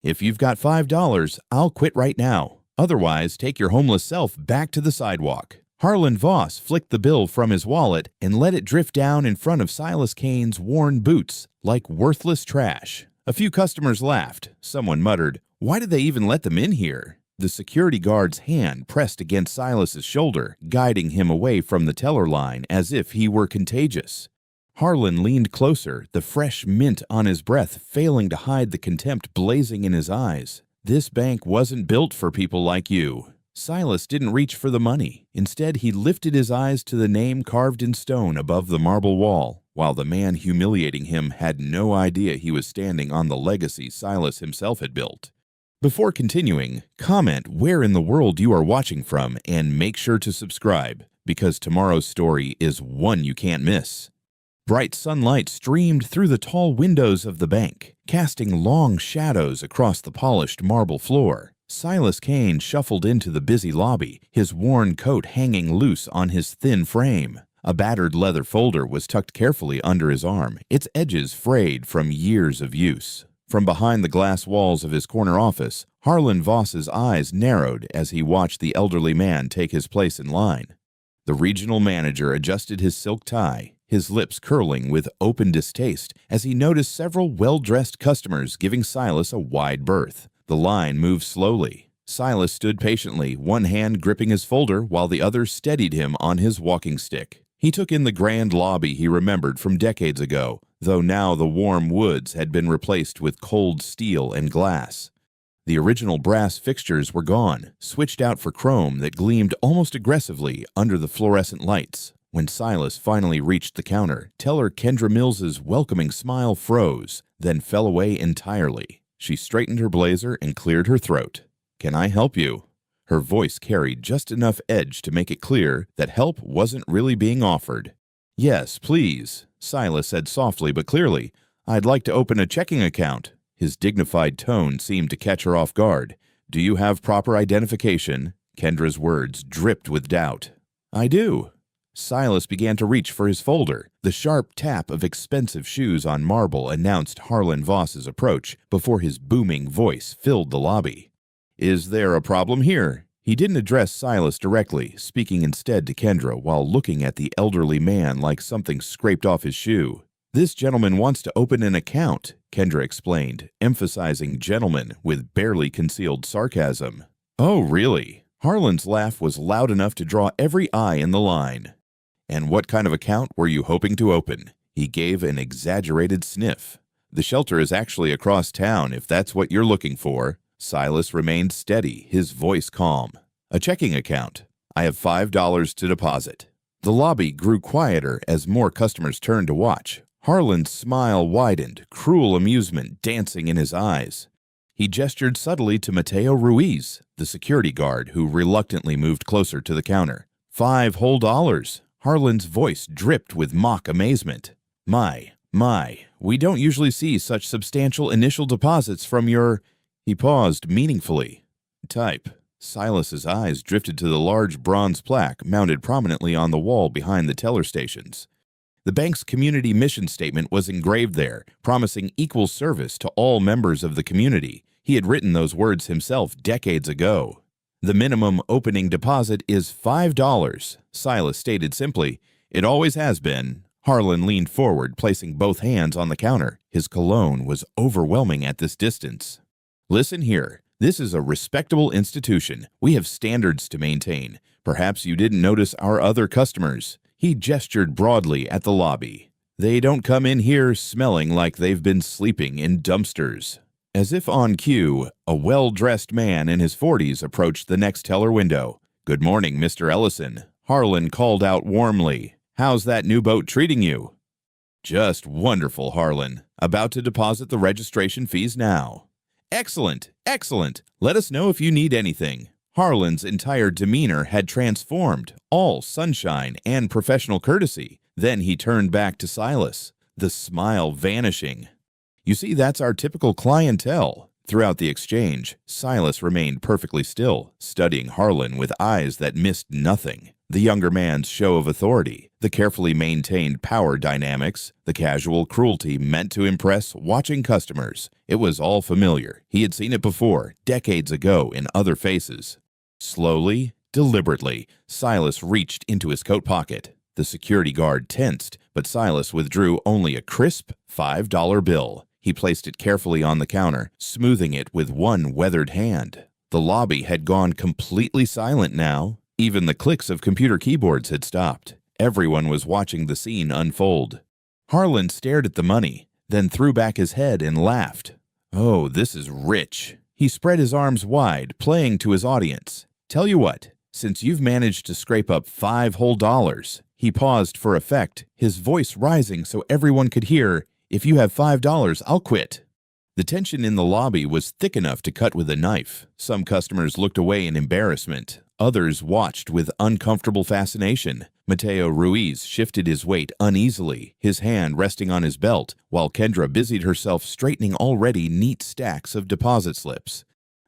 If you've got $5, I'll quit right now. Otherwise, take your homeless self back to the sidewalk. Harlan Voss flicked the bill from his wallet and let it drift down in front of Silas Kane's worn boots like worthless trash. A few customers laughed. Someone muttered, "Why did they even let them in here?" The security guard's hand pressed against Silas's shoulder, guiding him away from the teller line as if he were contagious. Harlan leaned closer, the fresh mint on his breath failing to hide the contempt blazing in his eyes. "This bank wasn't built for people like you." Silas didn't reach for the money. Instead, he lifted his eyes to the name carved in stone above the marble wall, while the man humiliating him had no idea he was standing on the legacy Silas himself had built. Before continuing, comment where in the world you are watching from and make sure to subscribe, because tomorrow's story is one you can't miss. Bright sunlight streamed through the tall windows of the bank, casting long shadows across the polished marble floor. Silas Kane shuffled into the busy lobby, his worn coat hanging loose on his thin frame. A battered leather folder was tucked carefully under his arm, its edges frayed from years of use. From behind the glass walls of his corner office, Harlan Voss's eyes narrowed as he watched the elderly man take his place in line. The regional manager adjusted his silk tie, his lips curling with open distaste as he noticed several well-dressed customers giving Silas a wide berth. The line moved slowly. Silas stood patiently, one hand gripping his folder while the other steadied him on his walking stick. He took in the grand lobby he remembered from decades ago, though now the warm woods had been replaced with cold steel and glass. The original brass fixtures were gone, switched out for chrome that gleamed almost aggressively under the fluorescent lights. When Silas finally reached the counter, teller Kendra Mills's welcoming smile froze, then fell away entirely. She straightened her blazer and cleared her throat. "Can I help you?" Her voice carried just enough edge to make it clear that help wasn't really being offered. "Yes, please," Silas said softly but clearly. "I'd like to open a checking account." His dignified tone seemed to catch her off guard. "Do you have proper identification?" Kendra's words dripped with doubt. "I do." Silas began to reach for his folder. The sharp tap of expensive shoes on marble announced Harlan Voss's approach before his booming voice filled the lobby. "Is there a problem here?" He didn't address Silas directly, speaking instead to Kendra while looking at the elderly man like something scraped off his shoe. "This gentleman wants to open an account," Kendra explained, emphasizing gentleman with barely concealed sarcasm. "Oh, really?" Harlan's laugh was loud enough to draw every eye in the line. "And what kind of account were you hoping to open?" He gave an exaggerated sniff. "The shelter is actually across town if that's what you're looking for." Silas remained steady, his voice calm. "A checking account. I have $5 to deposit." The lobby grew quieter as more customers turned to watch. Harlan's smile widened, cruel amusement dancing in his eyes. He gestured subtly to Mateo Ruiz, the security guard, who reluctantly moved closer to the counter. "5 whole dollars." Harlan's voice dripped with mock amazement. My, we don't usually see such substantial initial deposits from your—" He paused meaningfully. "Type." Silas's eyes drifted to the large bronze plaque mounted prominently on the wall behind the teller stations. The bank's community mission statement was engraved there, promising equal service to all members of the community. He had written those words himself decades ago. "The minimum opening deposit is $5, Silas stated simply. "It always has been." Harlan leaned forward, placing both hands on the counter. His cologne was overwhelming at this distance. "Listen here. This is a respectable institution. We have standards to maintain. Perhaps you didn't notice our other customers." He gestured broadly at the lobby. "They don't come in here smelling like they've been sleeping in dumpsters." As if on cue, a well-dressed man in his 40s approached the next teller window. "Good morning, Mr. Ellison." Harlan called out warmly. "How's that new boat treating you?" "Just wonderful, Harlan. About to deposit the registration fees now." "Excellent, excellent. Let us know if you need anything." Harlan's entire demeanor had transformed, all sunshine and professional courtesy. Then he turned back to Silas, the smile vanishing. "You see, that's our typical clientele." Throughout the exchange, Silas remained perfectly still, studying Harlan with eyes that missed nothing. The younger man's show of authority, the carefully maintained power dynamics, the casual cruelty meant to impress watching customers. It was all familiar. He had seen it before, decades ago, in other faces. Slowly, deliberately, Silas reached into his coat pocket. The security guard tensed, but Silas withdrew only a crisp $5 bill. He placed it carefully on the counter, smoothing it with one weathered hand. The lobby had gone completely silent now. Even the clicks of computer keyboards had stopped. Everyone was watching the scene unfold. Harlan stared at the money, then threw back his head and laughed. "Oh, this is rich." He spread his arms wide, playing to his audience. "Tell you what, since you've managed to scrape up $5 whole," he paused for effect, his voice rising so everyone could hear, "if you have $5, I'll quit." The tension in the lobby was thick enough to cut with a knife. Some customers looked away in embarrassment. Others watched with uncomfortable fascination. Mateo Ruiz shifted his weight uneasily, his hand resting on his belt, while Kendra busied herself straightening already neat stacks of deposit slips.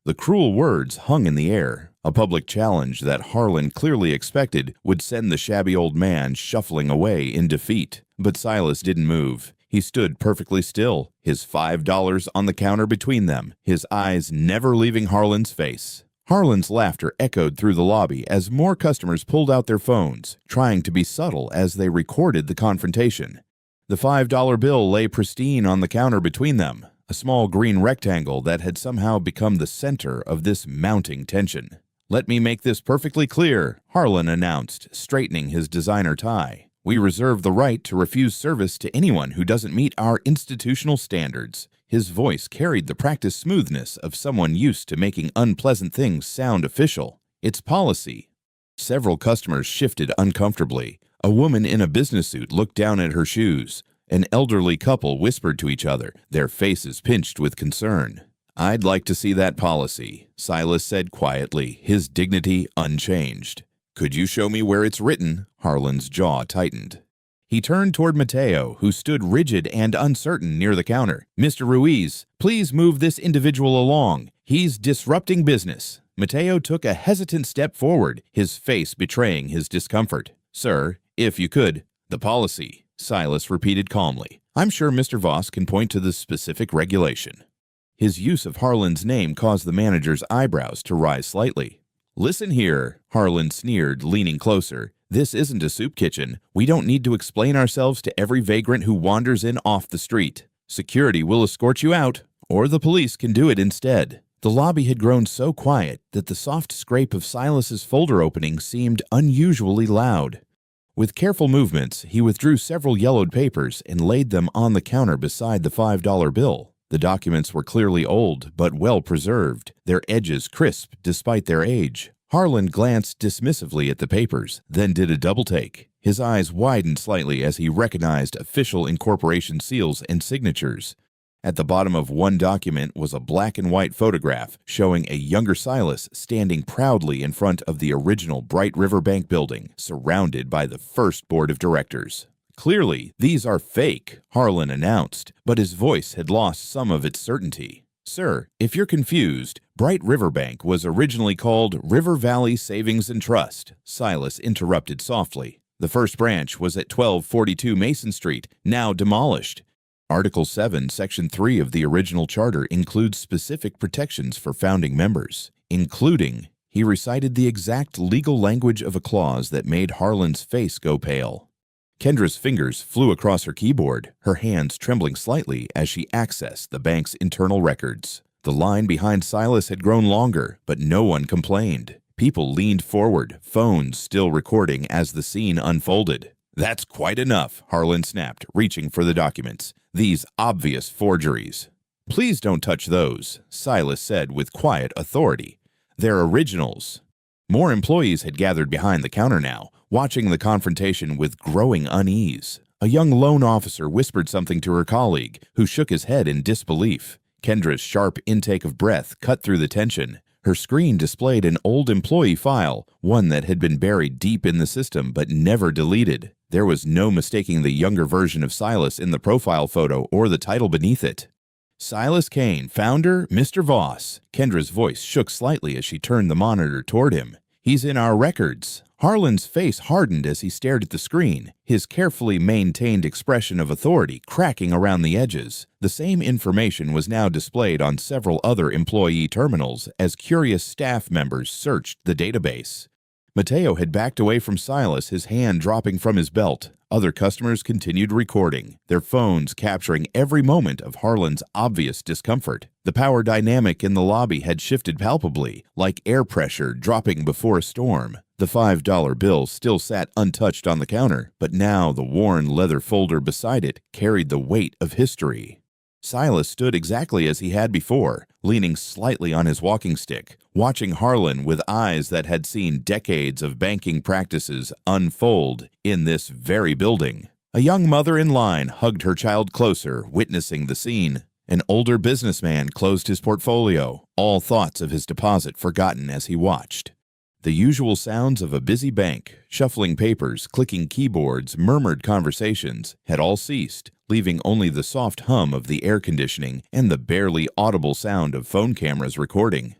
The cruel words hung in the air, a public challenge that Harlan clearly expected would send the shabby old man shuffling away in defeat. But Silas didn't move. He stood perfectly still, his $5 on the counter between them, his eyes never leaving Harlan's face. Harlan's laughter echoed through the lobby as more customers pulled out their phones, trying to be subtle as they recorded the confrontation. The $5 bill lay pristine on the counter between them, a small green rectangle that had somehow become the center of this mounting tension. "Let me make this perfectly clear," Harlan announced, straightening his designer tie. "We reserve the right to refuse service to anyone who doesn't meet our institutional standards." His voice carried the practiced smoothness of someone used to making unpleasant things sound official. "It's policy." Several customers shifted uncomfortably. A woman in a business suit looked down at her shoes. An elderly couple whispered to each other, their faces pinched with concern. "I'd like to see that policy," Silas said quietly, his dignity unchanged. "Could you show me where it's written?" Harlan's jaw tightened. He turned toward Mateo, who stood rigid and uncertain near the counter. "Mr. Ruiz, please move this individual along. He's disrupting business." Mateo took a hesitant step forward, his face betraying his discomfort. "Sir, if you could." "The policy," Silas repeated calmly. "I'm sure Mr. Voss can point to the specific regulation." His use of Harlan's name caused the manager's eyebrows to rise slightly. "Listen here," Harlan sneered, leaning closer. "This isn't a soup kitchen. We don't need to explain ourselves to every vagrant who wanders in off the street. Security will escort you out, or the police can do it instead." The lobby had grown so quiet that the soft scrape of Silas's folder opening seemed unusually loud. With careful movements, he withdrew several yellowed papers and laid them on the counter beside the $5 bill. The documents were clearly old, but well preserved, their edges crisp despite their age. Harlan glanced dismissively at the papers, then did a double-take. His eyes widened slightly as he recognized official incorporation seals and signatures. At the bottom of one document was a black-and-white photograph showing a younger Silas standing proudly in front of the original Bright River Bank building, surrounded by the first board of directors. "Clearly, these are fake," Harlan announced, but his voice had lost some of its certainty. "Sir, if you're confused, Bright River Bank was originally called River Valley Savings and Trust," Silas interrupted softly. "The first branch was at 1242 Mason Street, now demolished. Article 7, Section 3 of the original charter includes specific protections for founding members, including," he recited the exact legal language of a clause that made Harlan's face go pale. Kendra's fingers flew across her keyboard, her hands trembling slightly as she accessed the bank's internal records. The line behind Silas had grown longer, but no one complained. People leaned forward, phones still recording as the scene unfolded. "That's quite enough," Harlan snapped, reaching for the documents. "These obvious forgeries." "Please don't touch those," Silas said with quiet authority. "They're originals." More employees had gathered behind the counter now, watching the confrontation with growing unease. A young loan officer whispered something to her colleague, who shook his head in disbelief. Kendra's sharp intake of breath cut through the tension. Her screen displayed an old employee file, one that had been buried deep in the system but never deleted. There was no mistaking the younger version of Silas in the profile photo or the title beneath it. "Silas Kane, founder, Mr. Voss." Kendra's voice shook slightly as she turned the monitor toward him. "He's in our records." Harlan's face hardened as he stared at the screen, his carefully maintained expression of authority cracking around the edges. The same information was now displayed on several other employee terminals as curious staff members searched the database. Mateo had backed away from Silas, his hand dropping from his belt. Other customers continued recording, their phones capturing every moment of Harlan's obvious discomfort. The power dynamic in the lobby had shifted palpably, like air pressure dropping before a storm. The $5 bill still sat untouched on the counter, but now the worn leather folder beside it carried the weight of history. Silas stood exactly as he had before, leaning slightly on his walking stick, watching Harlan with eyes that had seen decades of banking practices unfold in this very building. A young mother in line hugged her child closer, witnessing the scene. An older businessman closed his portfolio, all thoughts of his deposit forgotten as he watched. The usual sounds of a busy bank, shuffling papers, clicking keyboards, murmured conversations, had all ceased, leaving only the soft hum of the air conditioning and the barely audible sound of phone cameras recording.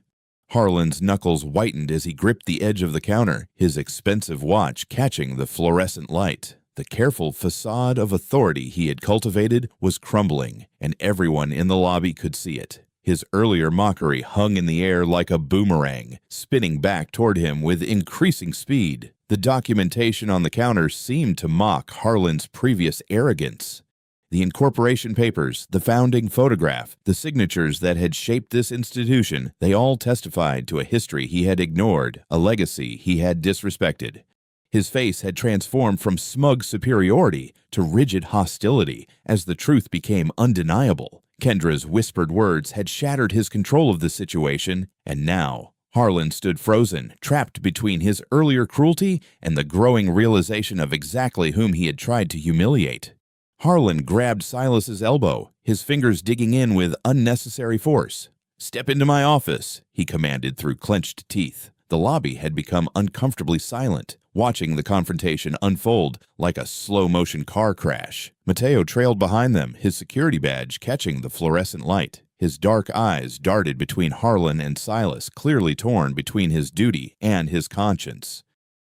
Harlan's knuckles whitened as he gripped the edge of the counter, his expensive watch catching the fluorescent light. The careful facade of authority he had cultivated was crumbling, and everyone in the lobby could see it. His earlier mockery hung in the air like a boomerang, spinning back toward him with increasing speed. The documentation on the counter seemed to mock Harlan's previous arrogance. The incorporation papers, the founding photograph, the signatures that had shaped this institution, they all testified to a history he had ignored, a legacy he had disrespected. His face had transformed from smug superiority to rigid hostility as the truth became undeniable. Kendra's whispered words had shattered his control of the situation, and now Harlan stood frozen, trapped between his earlier cruelty and the growing realization of exactly whom he had tried to humiliate. Harlan grabbed Silas's elbow, his fingers digging in with unnecessary force. "Step into my office," he commanded through clenched teeth. The lobby had become uncomfortably silent, watching the confrontation unfold like a slow-motion car crash. Mateo trailed behind them, his security badge catching the fluorescent light. His dark eyes darted between Harlan and Silas, clearly torn between his duty and his conscience.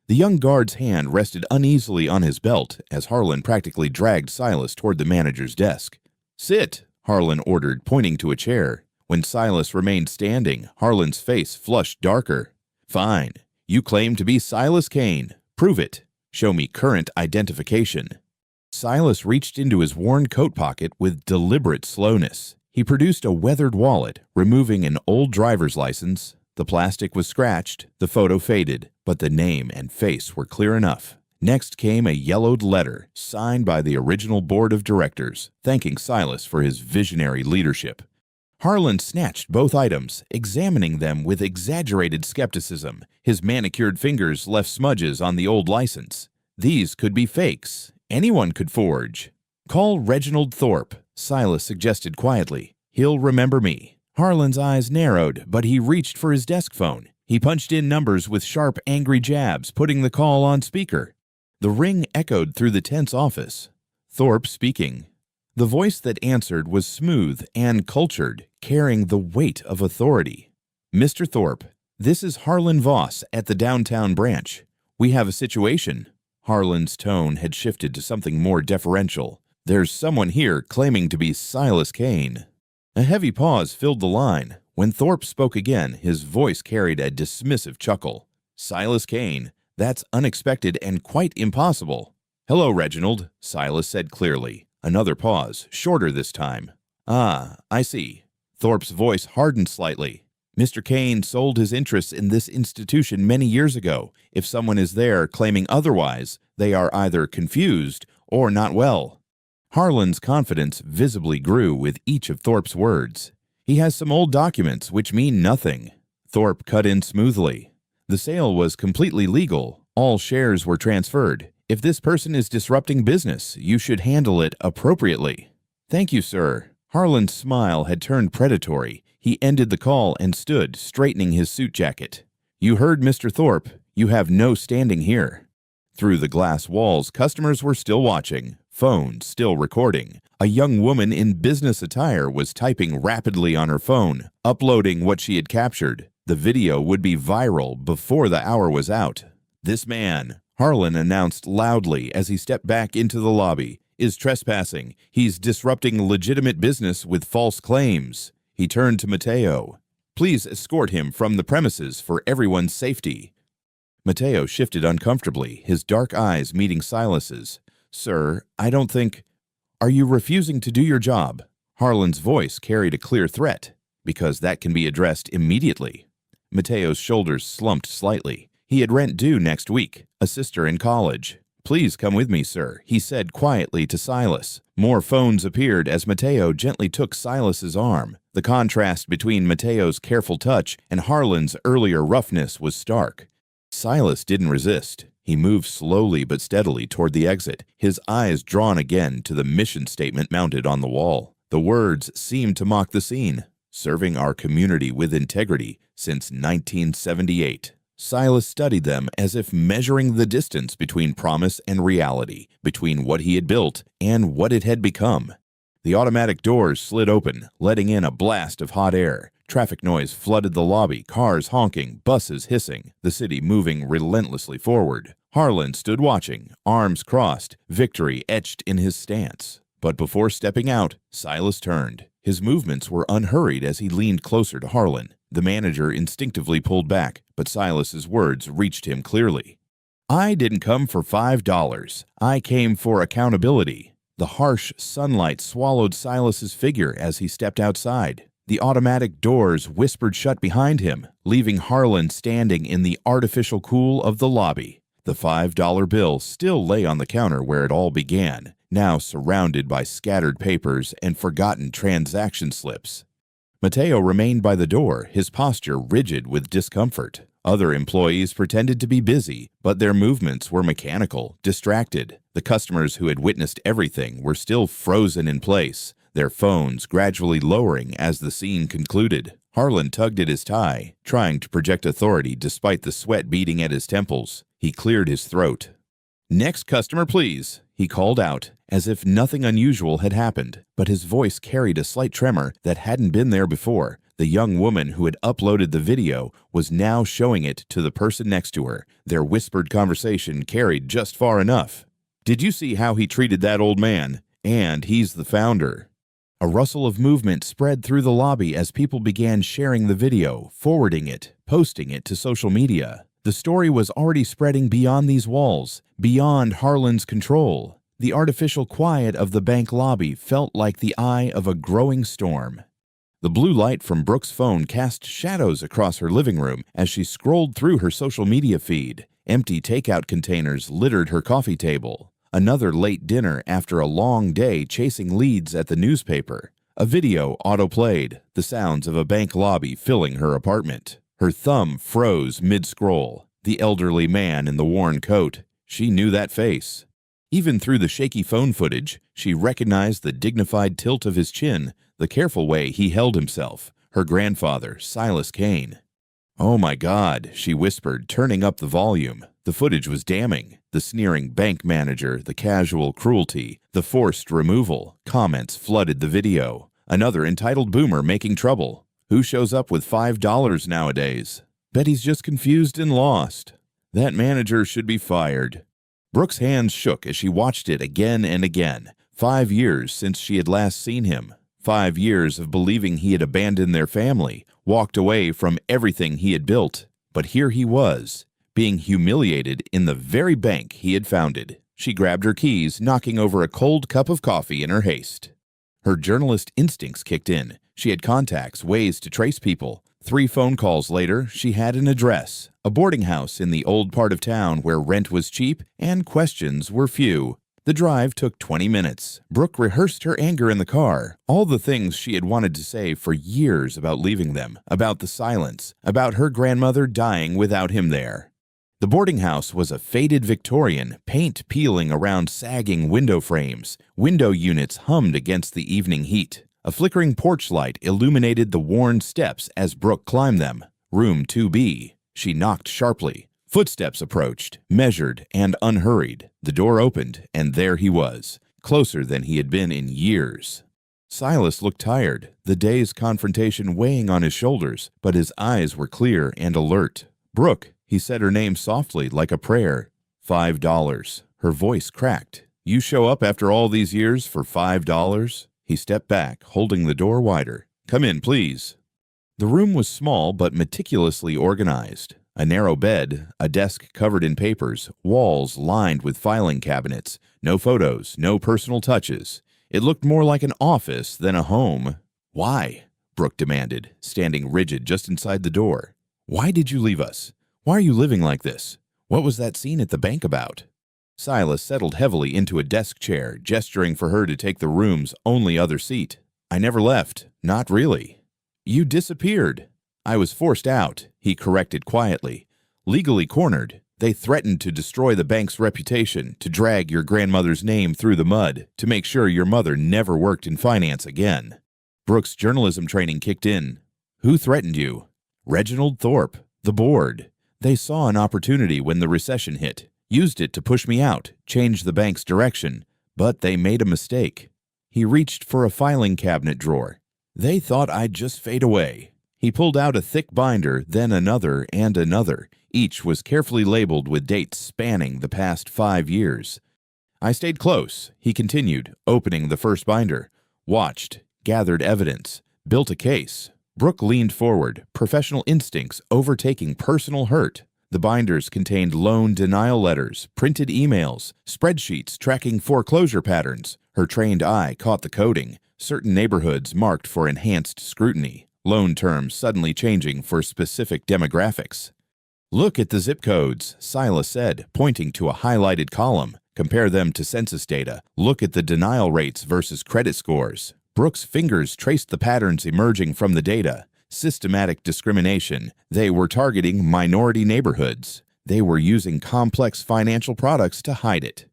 The young guard's hand rested uneasily on his belt as Harlan practically dragged Silas toward the manager's desk. "Sit," Harlan ordered, pointing to a chair. When Silas remained standing, Harlan's face flushed darker. "Fine. You claim to be Silas Kane. Prove it. Show me current identification." Silas reached into his worn coat pocket with deliberate slowness. He produced a weathered wallet, removing an old driver's license. The plastic was scratched, the photo faded, but the name and face were clear enough. Next came a yellowed letter, signed by the original board of directors, thanking Silas for his visionary leadership. Harlan snatched both items, examining them with exaggerated skepticism. His manicured fingers left smudges on the old license. These could be fakes. Anyone could forge. "Call Reginald Thorpe," Silas suggested quietly. "He'll remember me." Harlan's eyes narrowed, but he reached for his desk phone. He punched in numbers with sharp, angry jabs, putting the call on speaker. The ring echoed through the tense office. Thorpe speaking. The voice that answered was smooth and cultured, carrying the weight of authority. "Mr. Thorpe, this is Harlan Voss at the downtown branch. We have a situation." Harlan's tone had shifted to something more deferential. "There's someone here claiming to be Silas Kane." A heavy pause filled the line. When Thorpe spoke again, his voice carried a dismissive chuckle. "Silas Kane? That's unexpected and quite impossible." "Hello, Reginald," Silas said clearly. Another pause, shorter this time. "Ah, I see." Thorpe's voice hardened slightly. "Mr. Kane sold his interests in this institution many years ago. If someone is there claiming otherwise, they are either confused or not well." Harlan's confidence visibly grew with each of Thorpe's words. "He has some old documents which mean nothing." Thorpe cut in smoothly. "The sale was completely legal. All shares were transferred. If this person is disrupting business, you should handle it appropriately." "Thank you, sir." Harlan's smile had turned predatory. He ended the call and stood, straightening his suit jacket. "You heard Mr. Thorpe. You have no standing here." Through the glass walls, customers were still watching, phones still recording. A young woman in business attire was typing rapidly on her phone, uploading what she had captured. The video would be viral before the hour was out. "This man," Harlan announced loudly as he stepped back into the lobby, "is trespassing. He's disrupting legitimate business with false claims." He turned to Mateo. "Please escort him from the premises for everyone's safety." Mateo shifted uncomfortably, his dark eyes meeting Silas's. "Sir, I don't think—" "Are you refusing to do your job?" Harlan's voice carried a clear threat, "because that can be addressed immediately." Mateo's shoulders slumped slightly. He had rent due next week, a sister in college. "Please come with me, sir," he said quietly to Silas. More phones appeared as Mateo gently took Silas's arm. The contrast between Mateo's careful touch and Harlan's earlier roughness was stark. Silas didn't resist. He moved slowly but steadily toward the exit, his eyes drawn again to the mission statement mounted on the wall. The words seemed to mock the scene. "Serving our community with integrity since 1978. Silas studied them as if measuring the distance between promise and reality, between what he had built and what it had become. The automatic doors slid open, letting in a blast of hot air. Traffic noise flooded the lobby, cars honking, buses hissing, the city moving relentlessly forward. Harlan stood watching, arms crossed, victory etched in his stance. But before stepping out, Silas turned. His movements were unhurried as he leaned closer to Harlan. The manager instinctively pulled back, but Silas's words reached him clearly. "I didn't come for $5. I came for accountability." The harsh sunlight swallowed Silas's figure as he stepped outside. The automatic doors whispered shut behind him, leaving Harlan standing in the artificial cool of the lobby. The $5 bill still lay on the counter where it all began, now surrounded by scattered papers and forgotten transaction slips. Mateo remained by the door, his posture rigid with discomfort. Other employees pretended to be busy, but their movements were mechanical, distracted. The customers who had witnessed everything were still frozen in place, their phones gradually lowering as the scene concluded. Harlan tugged at his tie, trying to project authority despite the sweat beating at his temples. He cleared his throat. "Next customer, please," he called out, as if nothing unusual had happened, but his voice carried a slight tremor that hadn't been there before. The young woman who had uploaded the video was now showing it to the person next to her. Their whispered conversation carried just far enough. "Did you see how he treated that old man? And he's the founder." A rustle of movement spread through the lobby as people began sharing the video, forwarding it, posting it to social media. The story was already spreading beyond these walls, beyond Harlan's control. The artificial quiet of the bank lobby felt like the eye of a growing storm. The blue light from Brooke's phone cast shadows across her living room as she scrolled through her social media feed. Empty takeout containers littered her coffee table. Another late dinner after a long day chasing leads at the newspaper. A video auto-played, the sounds of a bank lobby filling her apartment. Her thumb froze mid-scroll. The elderly man in the worn coat. She knew that face. Even through the shaky phone footage, she recognized the dignified tilt of his chin, the careful way he held himself. Her grandfather, Silas Kane. "Oh my God," she whispered, turning up the volume. The footage was damning. The sneering bank manager, the casual cruelty, the forced removal. Comments flooded the video. Another entitled boomer making trouble. Who shows up with $5 nowadays? Bet he's just confused and lost. That manager should be fired. Brooke's hands shook as she watched it again and again. 5 years since she had last seen him. 5 years of believing he had abandoned their family, walked away from everything he had built. But here he was, being humiliated in the very bank he had founded. She grabbed her keys, knocking over a cold cup of coffee in her haste. Her journalist instincts kicked in. She had contacts, ways to trace people. 3 phone calls later, she had an address, a boarding house in the old part of town where rent was cheap and questions were few. The drive took 20 minutes. Brooke rehearsed her anger in the car, all the things she had wanted to say for years about leaving them, about the silence, about her grandmother dying without him there. The boarding house was a faded Victorian, paint peeling around sagging window frames. Window units hummed against the evening heat. A flickering porch light illuminated the worn steps as Brooke climbed them. Room 2B. She knocked sharply. Footsteps approached, measured and unhurried. The door opened, and there he was, closer than he had been in years. Silas looked tired, the day's confrontation weighing on his shoulders, but his eyes were clear and alert. "Brooke," He said her name softly, like a prayer. $5. Her voice cracked. You show up after all these years for $5? He stepped back, holding the door wider. Come in, please. The room was small but meticulously organized. A narrow bed, a desk covered in papers, walls lined with filing cabinets. No photos, no personal touches. It looked more like an office than a home. Why? Brooke demanded, standing rigid just inside the door. Why did you leave us? Why are you living like this? What was that scene at the bank about? Silas settled heavily into a desk chair, gesturing for her to take the room's only other seat. I never left. Not really. You disappeared. I was forced out, he corrected quietly. Legally cornered. They threatened to destroy the bank's reputation, to drag your grandmother's name through the mud, to make sure your mother never worked in finance again. Brooke's journalism training kicked in. Who threatened you? Reginald Thorpe, the board. They saw an opportunity when the recession hit, used it to push me out, change the bank's direction, but they made a mistake. He reached for a filing cabinet drawer. They thought I'd just fade away. He pulled out a thick binder, then another and another. Each was carefully labeled with dates spanning the past 5 years. I stayed close, he continued, opening the first binder. Watched, gathered evidence, built a case. Brooke leaned forward, professional instincts overtaking personal hurt. The binders contained loan denial letters, printed emails, spreadsheets tracking foreclosure patterns. Her trained eye caught the coding, certain neighborhoods marked for enhanced scrutiny, loan terms suddenly changing for specific demographics. Look at the zip codes, Silas said, pointing to a highlighted column. Compare them to census data. Look at the denial rates versus credit scores. Brooke's fingers traced the patterns emerging from the data. Systematic discrimination. They were targeting minority neighborhoods. They were using complex financial products to hide it.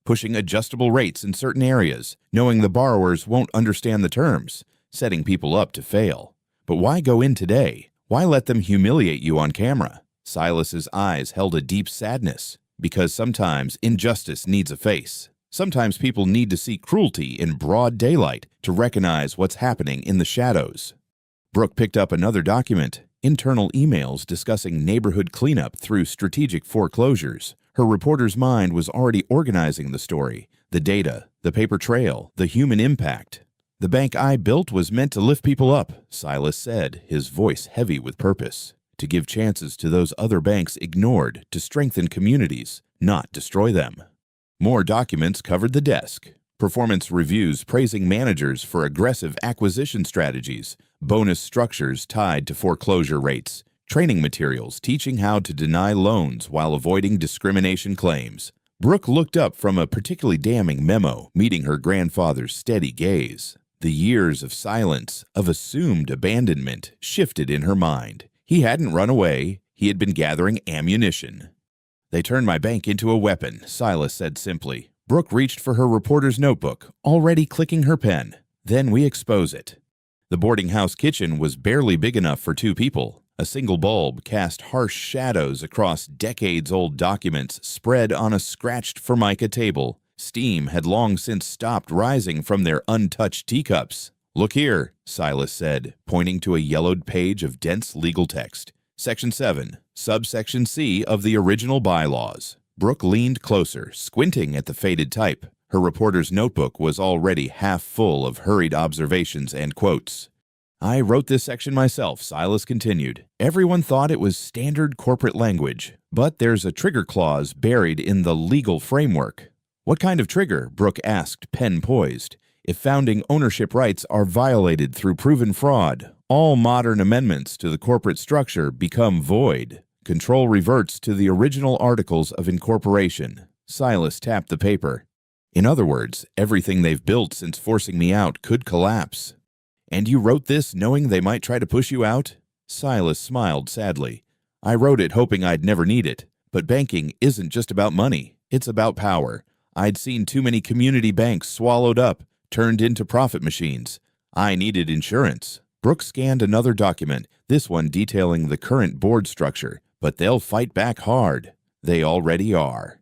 Pushing adjustable rates in certain areas, knowing the borrowers won't understand the terms, setting people up to fail. But why go in today? Why let them humiliate you on camera? Silas's eyes held a deep sadness. Because sometimes injustice needs a face. Sometimes people need to see cruelty in broad daylight to recognize what's happening in the shadows. Brooke picked up another document, internal emails discussing neighborhood cleanup through strategic foreclosures. Her reporter's mind was already organizing the story, the data, the paper trail, the human impact. The bank I built was meant to lift people up, Silas said, his voice heavy with purpose. To give chances to those other banks ignored, to strengthen communities, not destroy them. More documents covered the desk. Performance reviews praising managers for aggressive acquisition strategies, bonus structures tied to foreclosure rates, training materials teaching how to deny loans while avoiding discrimination claims. Brooke looked up from a particularly damning memo, meeting her grandfather's steady gaze. The years of silence, of assumed abandonment, shifted in her mind. He hadn't run away. He had been gathering ammunition. They turned my bank into a weapon, Silas said simply. Brooke reached for her reporter's notebook, already clicking her pen. Then we expose it. The boarding house kitchen was barely big enough for 2 people. A single bulb cast harsh shadows across decades-old documents spread on a scratched formica table. Steam had long since stopped rising from their untouched teacups. Look here, Silas said, pointing to a yellowed page of dense legal text. Section 7, subsection C of the original bylaws. Brooke leaned closer, squinting at the faded type. Her reporter's notebook was already half full of hurried observations and quotes. I wrote this section myself, Silas continued. Everyone thought it was standard corporate language, but there's a trigger clause buried in the legal framework. What kind of trigger? Brooke asked, pen poised. If founding ownership rights are violated through proven fraud, all modern amendments to the corporate structure become void. Control reverts to the original articles of incorporation. Silas tapped the paper. In other words, everything they've built since forcing me out could collapse. And you wrote this knowing they might try to push you out? Silas smiled sadly. I wrote it hoping I'd never need it. But banking isn't just about money. It's about power. I'd seen too many community banks swallowed up, turned into profit machines. I needed insurance. Brooke scanned another document, this one detailing the current board structure, but they'll fight back hard. They already are.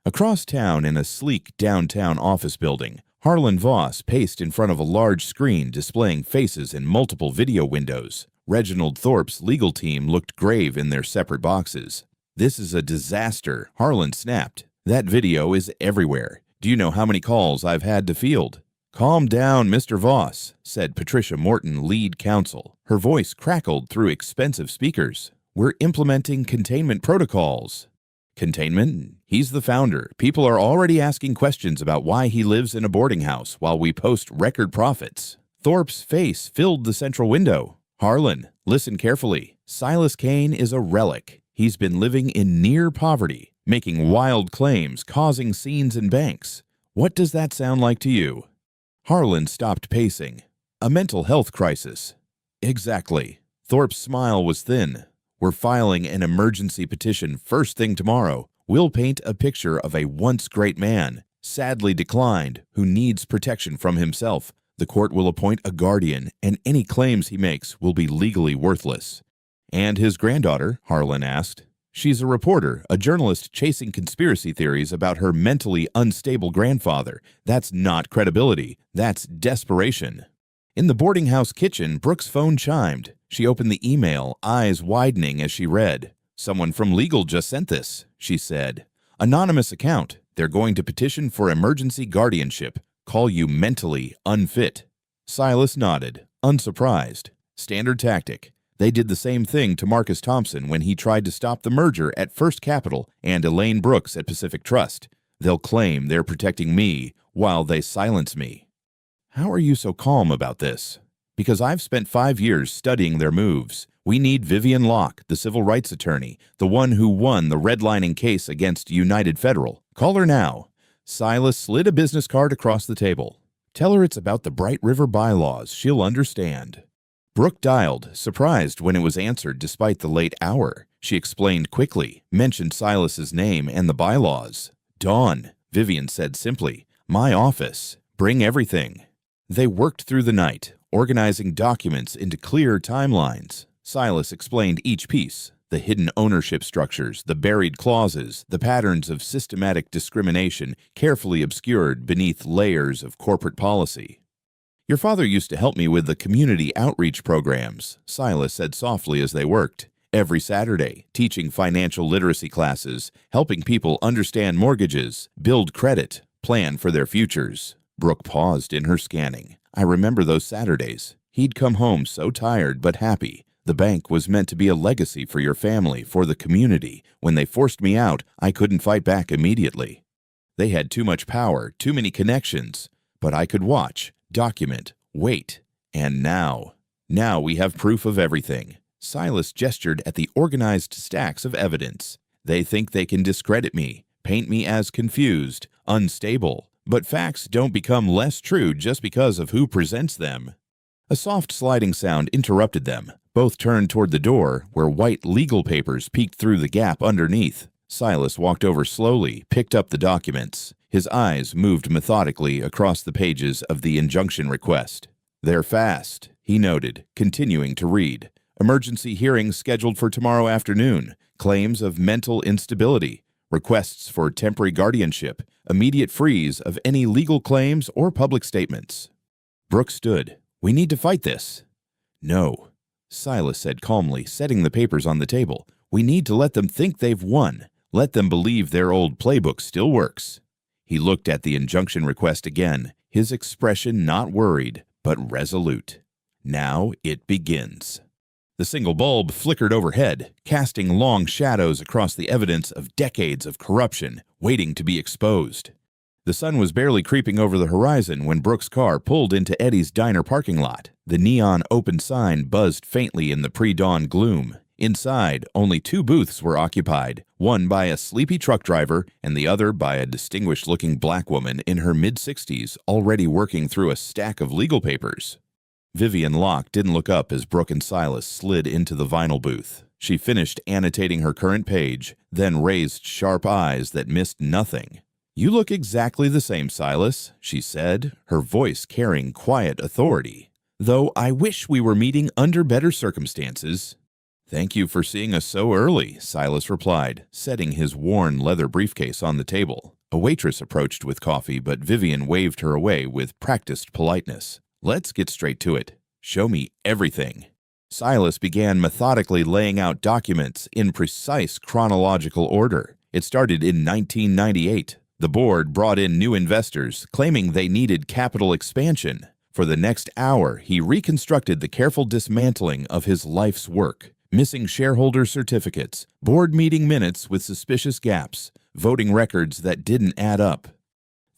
Across town in a sleek downtown office building, Harlan Voss paced in front of a large screen displaying faces in multiple video windows. Reginald Thorpe's legal team looked grave in their separate boxes. This is a disaster, Harlan snapped. That video is everywhere. Do you know how many calls I've had to field? Calm down, Mr. Voss, said Patricia Morton, lead counsel. Her voice crackled through expensive speakers. We're implementing containment protocols. Containment? He's the founder. People are already asking questions about why he lives in a boarding house while we post record profits. Thorpe's face filled the central window. Harlan, listen carefully. Silas Kane is a relic. He's been living in near poverty, making wild claims, causing scenes in banks. What does that sound like to you? Harlan stopped pacing. A mental health crisis. Exactly. Thorpe's smile was thin. We're filing an emergency petition first thing tomorrow. We'll paint a picture of a once great man, sadly declined, who needs protection from himself. The court will appoint a guardian, and any claims he makes will be legally worthless. And his granddaughter, Harlan asked. She's a reporter, a journalist chasing conspiracy theories about her mentally unstable grandfather. That's not credibility. That's desperation. In the boarding house kitchen, Brooke's phone chimed. She opened the email, eyes widening as she read. Someone from legal just sent this, she said. Anonymous account. They're going to petition for emergency guardianship. Call you mentally unfit. Silas nodded, unsurprised. Standard tactic. They did the same thing to Marcus Thompson when he tried to stop the merger at First Capital and Elaine Brooks at Pacific Trust. They'll claim they're protecting me while they silence me. How are you so calm about this? Because I've spent 5 years studying their moves. We need Vivian Locke, the civil rights attorney, the one who won the redlining case against United Federal. Call her now. Silas slid a business card across the table. Tell her it's about the Bright River bylaws. She'll understand. Brooke dialed, surprised when it was answered despite the late hour. She explained quickly, mentioned Silas's name and the bylaws. Dawn, Vivian said simply. My office. Bring everything. They worked through the night, organizing documents into clear timelines. Silas explained each piece, the hidden ownership structures, the buried clauses, the patterns of systematic discrimination carefully obscured beneath layers of corporate policy. Your father used to help me with the community outreach programs, Silas said softly as they worked. Every Saturday, teaching financial literacy classes, helping people understand mortgages, build credit, plan for their futures. Brooke paused in her scanning. I remember those Saturdays. He'd come home so tired but happy. The bank was meant to be a legacy for your family, for the community. When they forced me out, I couldn't fight back immediately. They had too much power, too many connections. But I could watch, document, wait. And now we have proof of everything. Silas gestured at the organized stacks of evidence. They think they can discredit me, paint me as confused, unstable. But facts don't become less true just because of who presents them. A soft sliding sound interrupted them. Both turned toward the door, where white legal papers peeked through the gap underneath. Silas walked over slowly, picked up the documents. His eyes moved methodically across the pages of the injunction request. They're fast, he noted, continuing to read. Emergency hearings scheduled for tomorrow afternoon. Claims of mental instability. Requests for temporary guardianship. Immediate freeze of any legal claims or public statements. Brooke stood. We need to fight this. No, Silas said calmly, setting the papers on the table. We need to let them think they've won. Let them believe their old playbook still works. He looked at the injunction request again, his expression not worried, but resolute. Now it begins. The single bulb flickered overhead, casting long shadows across the evidence of decades of corruption waiting to be exposed. The sun was barely creeping over the horizon when Brooke's car pulled into Eddie's diner parking lot. The neon open sign buzzed faintly in the pre-dawn gloom. Inside, only 2 booths were occupied, one by a sleepy truck driver and the other by a distinguished-looking black woman in her mid-60s already working through a stack of legal papers. Vivian Locke didn't look up as Brooke and Silas slid into the vinyl booth. She finished annotating her current page, then raised sharp eyes that missed nothing. You look exactly the same, Silas, she said, her voice carrying quiet authority. Though I wish we were meeting under better circumstances. Thank you for seeing us so early, Silas replied, setting his worn leather briefcase on the table. A waitress approached with coffee, but Vivian waved her away with practiced politeness. Let's get straight to it. Show me everything. Silas began methodically laying out documents in precise chronological order. It started in 1998. The board brought in new investors, claiming they needed capital expansion. For the next hour, he reconstructed the careful dismantling of his life's work. Missing shareholder certificates, board meeting minutes with suspicious gaps, voting records that didn't add up.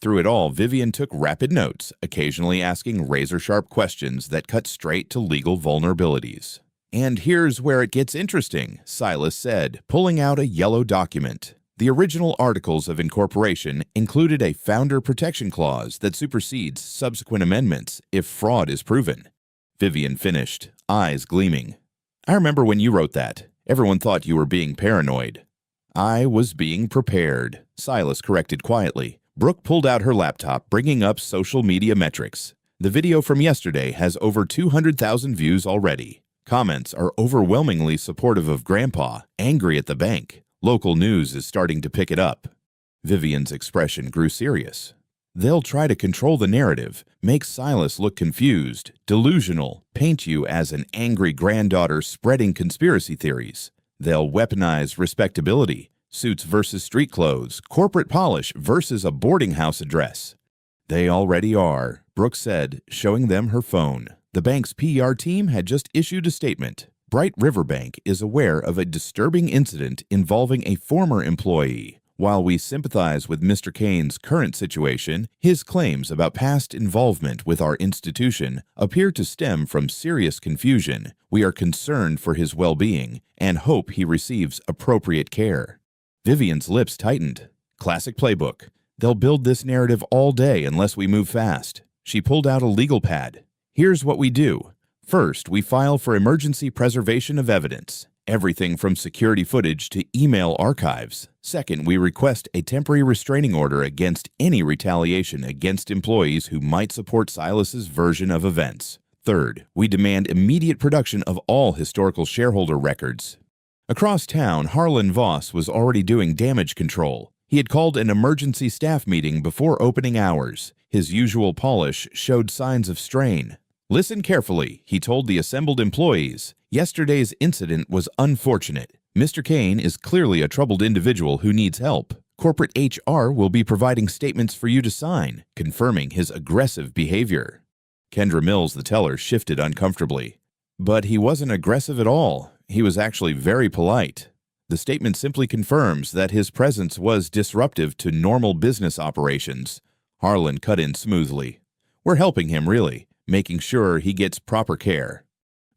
Through it all, Vivian took rapid notes, occasionally asking razor-sharp questions that cut straight to legal vulnerabilities. "And here's where it gets interesting," Silas said, pulling out a yellow document. The original Articles of Incorporation included a founder protection clause that supersedes subsequent amendments if fraud is proven. Vivian finished, eyes gleaming. "I remember when you wrote that. Everyone thought you were being paranoid." "I was being prepared," Silas corrected quietly. Brooke pulled out her laptop, bringing up social media metrics. "The video from yesterday has over 200,000 views already. Comments are overwhelmingly supportive of Grandpa, angry at the bank. Local news is starting to pick it up." Vivian's expression grew serious. "They'll try to control the narrative, make Silas look confused, delusional, paint you as an angry granddaughter spreading conspiracy theories. They'll weaponize respectability, suits versus street clothes, corporate polish versus a boarding house address." "They already are," Brooke said, showing them her phone. The bank's PR team had just issued a statement. Bright River Bank is aware of a disturbing incident involving a former employee. While we sympathize with Mr. Kane's current situation, his claims about past involvement with our institution appear to stem from serious confusion. We are concerned for his well-being and hope he receives appropriate care." Vivian's lips tightened. Classic playbook. They'll build this narrative all day unless we move fast. She pulled out a legal pad. "Here's what we do. First, we file for emergency preservation of evidence. Everything from security footage to email archives. Second, we request a temporary restraining order against any retaliation against employees who might support Silas's version of events. Third, we demand immediate production of all historical shareholder records." Across town, Harlan Voss was already doing damage control. He had called an emergency staff meeting before opening hours. His usual polish showed signs of strain. "Listen carefully," he told the assembled employees. "Yesterday's incident was unfortunate. Mr. Kane is clearly a troubled individual who needs help. Corporate HR will be providing statements for you to sign, confirming his aggressive behavior." Kendra Mills, the teller, shifted uncomfortably. "But he wasn't aggressive at all. He was actually very polite. The statement simply confirms that his presence was disruptive to normal business operations." Harlan cut in smoothly. "We're helping him, really, making sure he gets proper care."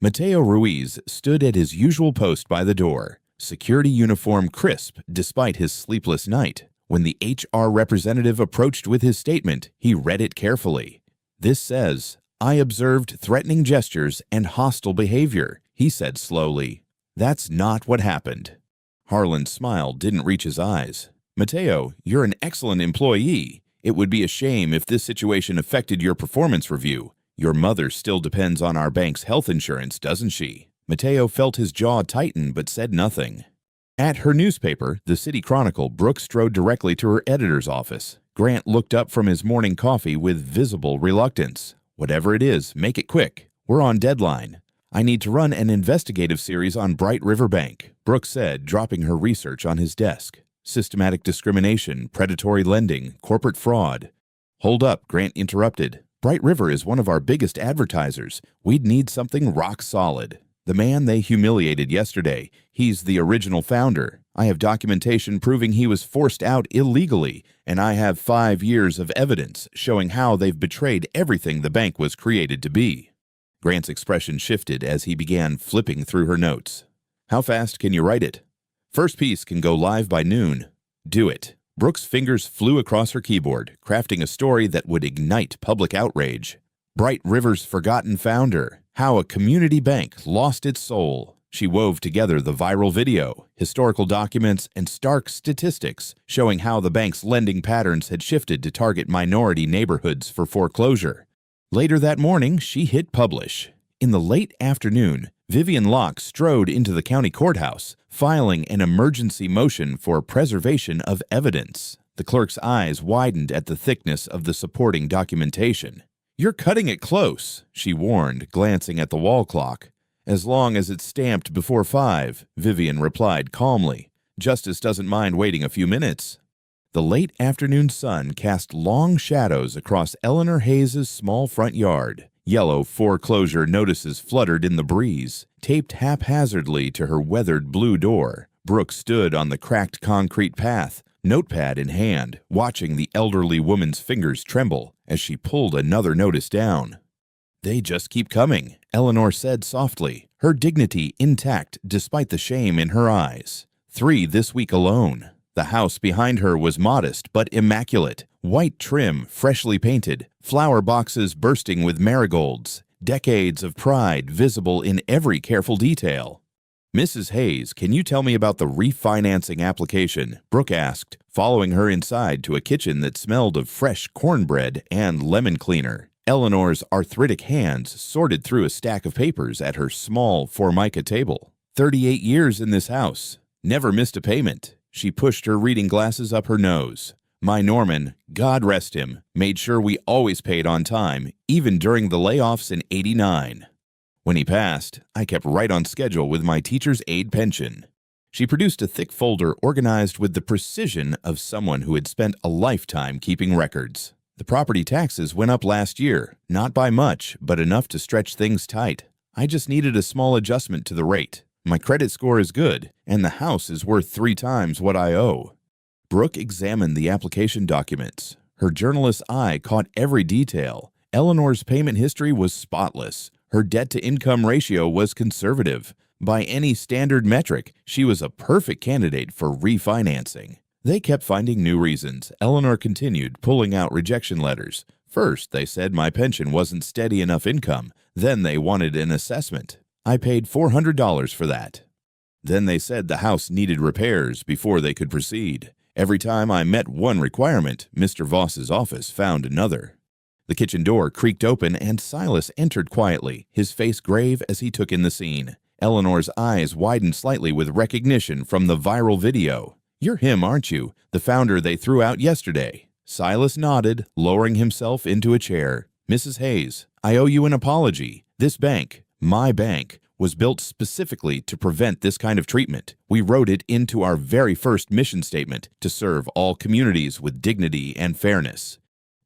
Mateo Ruiz stood at his usual post by the door, security uniform crisp despite his sleepless night. When the HR representative approached with his statement, he read it carefully. "This says, I observed threatening gestures and hostile behavior," he said slowly. "That's not what happened." Harlan's smile didn't reach his eyes. "Mateo, you're an excellent employee. It would be a shame if this situation affected your performance review. Your mother still depends on our bank's health insurance, doesn't she?" Mateo felt his jaw tighten but said nothing. At her newspaper, the City Chronicle, Brooke strode directly to her editor's office. Grant looked up from his morning coffee with visible reluctance. "Whatever it is, make it quick. We're on deadline." "I need to run an investigative series on Bright River Bank," Brooke said, dropping her research on his desk. "Systematic discrimination, predatory lending, corporate fraud." "Hold up," Grant interrupted. "Bright River is one of our biggest advertisers. We'd need something rock solid. The man they humiliated yesterday, he's the original founder. I have documentation proving he was forced out illegally, and I have 5 years of evidence showing how they've betrayed everything the bank was created to be." Grant's expression shifted as he began flipping through her notes. "How fast can you write it?" "First piece can go live by noon." "Do it." Brooke's fingers flew across her keyboard, crafting a story that would ignite public outrage. Bright River's forgotten founder, how a community bank lost its soul. She wove together the viral video, historical documents, and stark statistics showing how the bank's lending patterns had shifted to target minority neighborhoods for foreclosure. Later that morning, she hit publish. In the late afternoon, Vivian Locke strode into the county courthouse, filing an emergency motion for preservation of evidence. The clerk's eyes widened at the thickness of the supporting documentation. "You're cutting it close," she warned, glancing at the wall clock. As long as it's stamped before 5, Vivian replied calmly. Justice doesn't mind waiting a few minutes. The late afternoon sun cast long shadows across Eleanor Hayes's small front yard. Yellow foreclosure notices fluttered in the breeze, taped haphazardly to her weathered blue door. Brooke stood on the cracked concrete path, notepad in hand, watching the elderly woman's fingers tremble as she pulled another notice down. "They just keep coming," Eleanor said softly, her dignity intact despite the shame in her eyes. 3 this week alone. The house behind her was modest but immaculate. White trim, freshly painted, flower boxes bursting with marigolds, decades of pride visible in every careful detail. "Mrs. Hayes, can you tell me about the refinancing application?" Brooke asked, following her inside to a kitchen that smelled of fresh cornbread and lemon cleaner. Eleanor's arthritic hands sorted through a stack of papers at her small Formica table. 38 years in this house. Never missed a payment. She pushed her reading glasses up her nose. "My Norman, God rest him, made sure we always paid on time, even during the layoffs in '89. When he passed, I kept right on schedule with my teacher's aid pension." She produced a thick folder organized with the precision of someone who had spent a lifetime keeping records. "The property taxes went up last year, not by much, but enough to stretch things tight. I just needed a small adjustment to the rate. My credit score is good, and the house is worth 3 times what I owe." Brooke examined the application documents. Her journalist's eye caught every detail. Eleanor's payment history was spotless. Her debt-to-income ratio was conservative. By any standard metric, she was a perfect candidate for refinancing. They kept finding new reasons. Eleanor continued, pulling out rejection letters. First, they said my pension wasn't steady enough income. Then they wanted an assessment. I paid $400 for that. Then they said the house needed repairs before they could proceed. Every time I met one requirement, Mr. Voss's office found another. The kitchen door creaked open and Silas entered quietly, his face grave as he took in the scene. Eleanor's eyes widened slightly with recognition from the viral video. "You're him, aren't you? The founder they threw out yesterday." Silas nodded, lowering himself into a chair. "Mrs. Hayes, I owe you an apology. This bank, my bank, was built specifically to prevent this kind of treatment. We wrote it into our very first mission statement to serve all communities with dignity and fairness."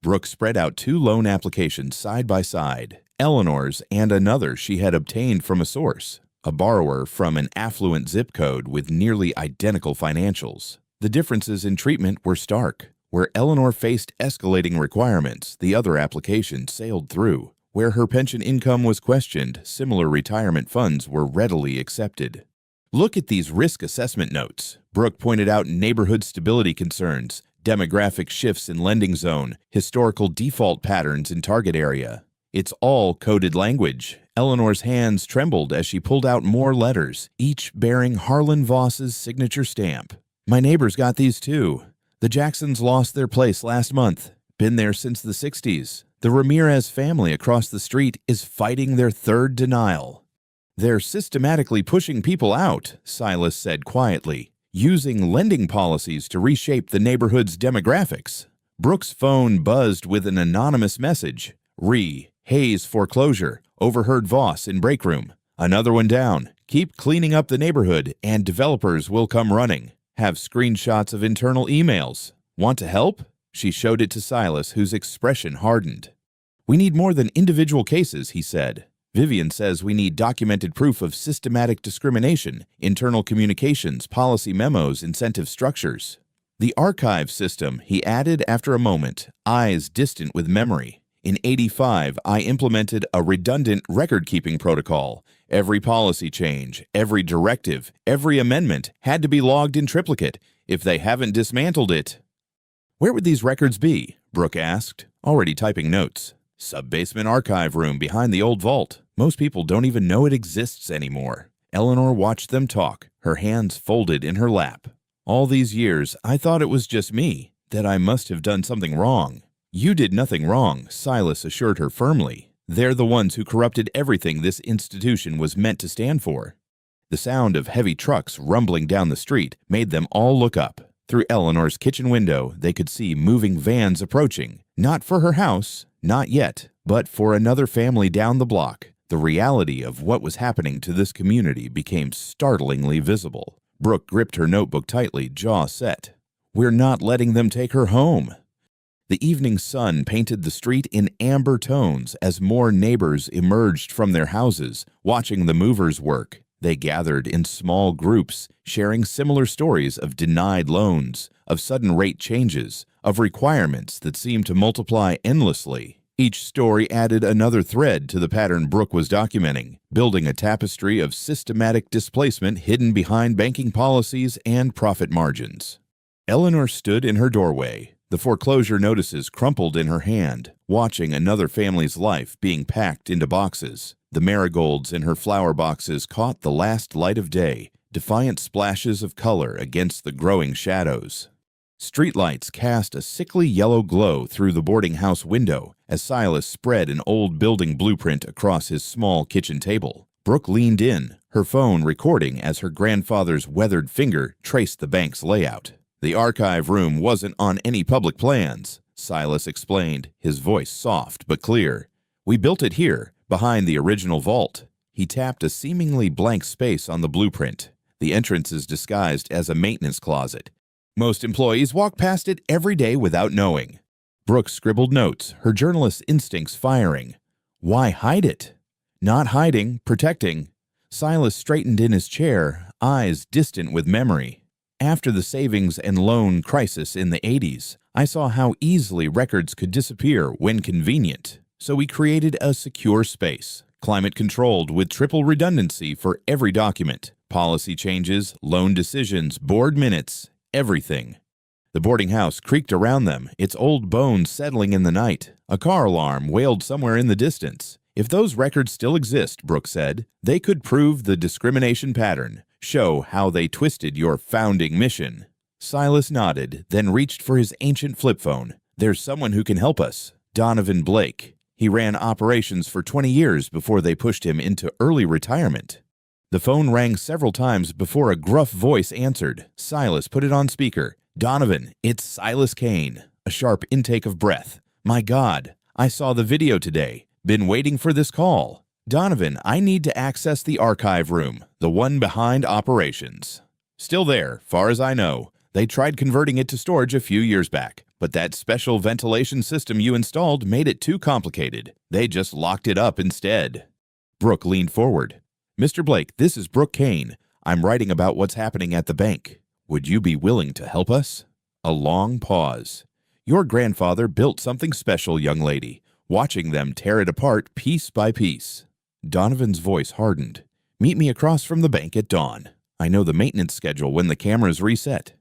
Brooke spread out 2 loan applications side by side, Eleanor's and another she had obtained from a source, a borrower from an affluent zip code with nearly identical financials. The differences in treatment were stark. Where Eleanor faced escalating requirements, the other application sailed through. Where her pension income was questioned, similar retirement funds were readily accepted. "Look at these risk assessment notes." Brooke pointed out neighborhood stability concerns, demographic shifts in lending zone, historical default patterns in target area. It's all coded language. Eleanor's hands trembled as she pulled out more letters, each bearing Harlan Voss's signature stamp. "My neighbors got these too. The Jacksons lost their place last month. Been there since the '60s. The Ramirez family across the street is fighting their 3rd denial." "They're systematically pushing people out," Silas said quietly, "using lending policies to reshape the neighborhood's demographics." Brooke's phone buzzed with an anonymous message. Hayes foreclosure. Overheard Voss in break room. Another one down. Keep cleaning up the neighborhood and developers will come running. Have screenshots of internal emails. Want to help? She showed it to Silas, whose expression hardened. "We need more than individual cases," he said. "Vivian says we need documented proof of systematic discrimination, internal communications, policy memos, incentive structures." "The archive system," he added after a moment, eyes distant with memory. "In '85, I implemented a redundant record-keeping protocol. Every policy change, every directive, every amendment had to be logged in triplicate. If they haven't dismantled it..." "Where would these records be?" Brooke asked, already typing notes. "Sub-basement archive room behind the old vault. Most people don't even know it exists anymore." Eleanor watched them talk, her hands folded in her lap. "All these years, I thought it was just me, that I must have done something wrong." "You did nothing wrong," Silas assured her firmly. "They're the ones who corrupted everything this institution was meant to stand for." The sound of heavy trucks rumbling down the street made them all look up. Through Eleanor's kitchen window, they could see moving vans approaching, not for her house, not yet, but for another family down the block. The reality of what was happening to this community became startlingly visible. Brooke gripped her notebook tightly, jaw set. "We're not letting them take her home." The evening sun painted the street in amber tones as more neighbors emerged from their houses, watching the movers work. They gathered in small groups, sharing similar stories of denied loans, of sudden rate changes, of requirements that seemed to multiply endlessly. Each story added another thread to the pattern Brooke was documenting, building a tapestry of systematic displacement hidden behind banking policies and profit margins. Eleanor stood in her doorway, the foreclosure notices crumpled in her hand, watching another family's life being packed into boxes. The marigolds in her flower boxes caught the last light of day, defiant splashes of color against the growing shadows. Streetlights cast a sickly yellow glow through the boarding house window as Silas spread an old building blueprint across his small kitchen table. Brooke leaned in, her phone recording as her grandfather's weathered finger traced the bank's layout. "The archive room wasn't on any public plans," Silas explained, his voice soft but clear. "We built it here, behind the original vault." He tapped a seemingly blank space on the blueprint. The entrance is disguised as a maintenance closet. "Most employees walk past it every day without knowing." Brooke scribbled notes, her journalist's instincts firing. Why hide it? Not hiding, protecting. Silas straightened in his chair, eyes distant with memory. After the savings and loan crisis in the 80s, I saw how easily records could disappear when convenient. So we created a secure space, climate-controlled with triple redundancy for every document. Policy changes, loan decisions, board minutes, everything. The boarding house creaked around them, its old bones settling in the night. A car alarm wailed somewhere in the distance. If those records still exist, Brooke said, they could prove the discrimination pattern, show how they twisted your founding mission. Silas nodded, then reached for his ancient flip phone. "There's someone who can help us. Donovan Blake. He ran operations for 20 years before they pushed him into early retirement." The phone rang several times before a gruff voice answered. Silas put it on speaker. "Donovan, it's Silas Kane." A sharp intake of breath. "My God, I saw the video today. Been waiting for this call. Donovan, I need to access the archive room, the one behind operations." "Still there, far as I know. They tried converting it to storage a few years back, but that special ventilation system you installed made it too complicated. They just locked it up instead." Brooke leaned forward. "Mr. Blake, this is Brooke Kane. I'm writing about what's happening at the bank. Would you be willing to help us?" A long pause. "Your grandfather built something special, young lady, watching them tear it apart piece by piece." Donovan's voice hardened. "Meet me across from the bank at dawn. I know the maintenance schedule when the cameras reset."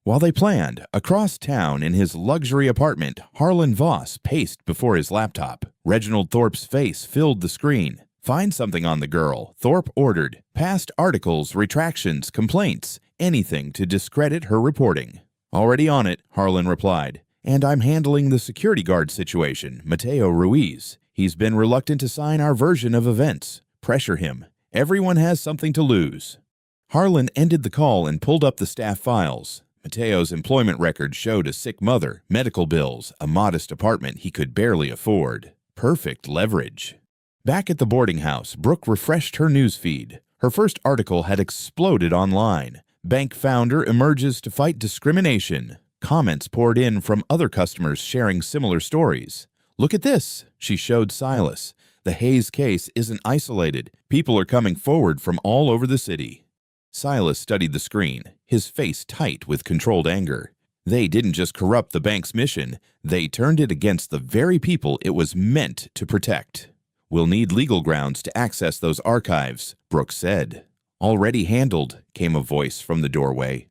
While they planned, across town in his luxury apartment, Harlan Voss paced before his laptop. Reginald Thorpe's face filled the screen. "Find something on the girl," Thorpe ordered. "Past articles, retractions, complaints, anything to discredit her reporting." "Already on it," Harlan replied. "And I'm handling the security guard situation, Mateo Ruiz. He's been reluctant to sign our version of events. Pressure him. Everyone has something to lose." Harlan ended the call and pulled up the staff files. Mateo's employment record showed a sick mother, medical bills, a modest apartment he could barely afford. Perfect leverage. Back at the boarding house, Brooke refreshed her news feed. Her first article had exploded online. "Bank founder emerges to fight discrimination." Comments poured in from other customers sharing similar stories. "Look at this," she showed Silas. "The Hayes case isn't isolated. People are coming forward from all over the city." Silas studied the screen, his face tight with controlled anger. They didn't just corrupt the bank's mission, they turned it against the very people it was meant to protect. "We'll need legal grounds to access those archives," Brooke said. "Already handled," came a voice from the doorway.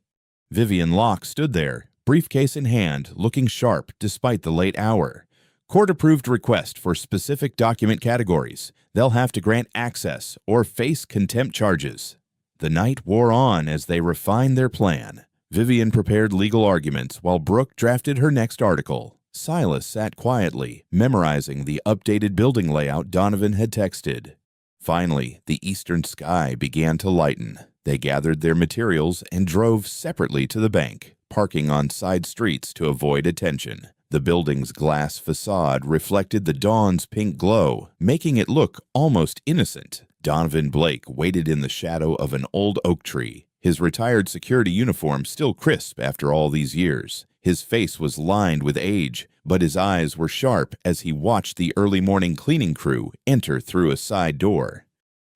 Vivian Locke stood there, briefcase in hand, looking sharp despite the late hour. "Court-approved request for specific document categories. They'll have to grant access or face contempt charges." The night wore on as they refined their plan. Vivian prepared legal arguments while Brooke drafted her next article. Silas sat quietly, memorizing the updated building layout Donovan had texted. Finally, the eastern sky began to lighten. They gathered their materials and drove separately to the bank, parking on side streets to avoid attention. The building's glass facade reflected the dawn's pink glow, making it look almost innocent. Donovan Blake waited in the shadow of an old oak tree, his retired security uniform still crisp after all these years. His face was lined with age, but his eyes were sharp as he watched the early morning cleaning crew enter through a side door.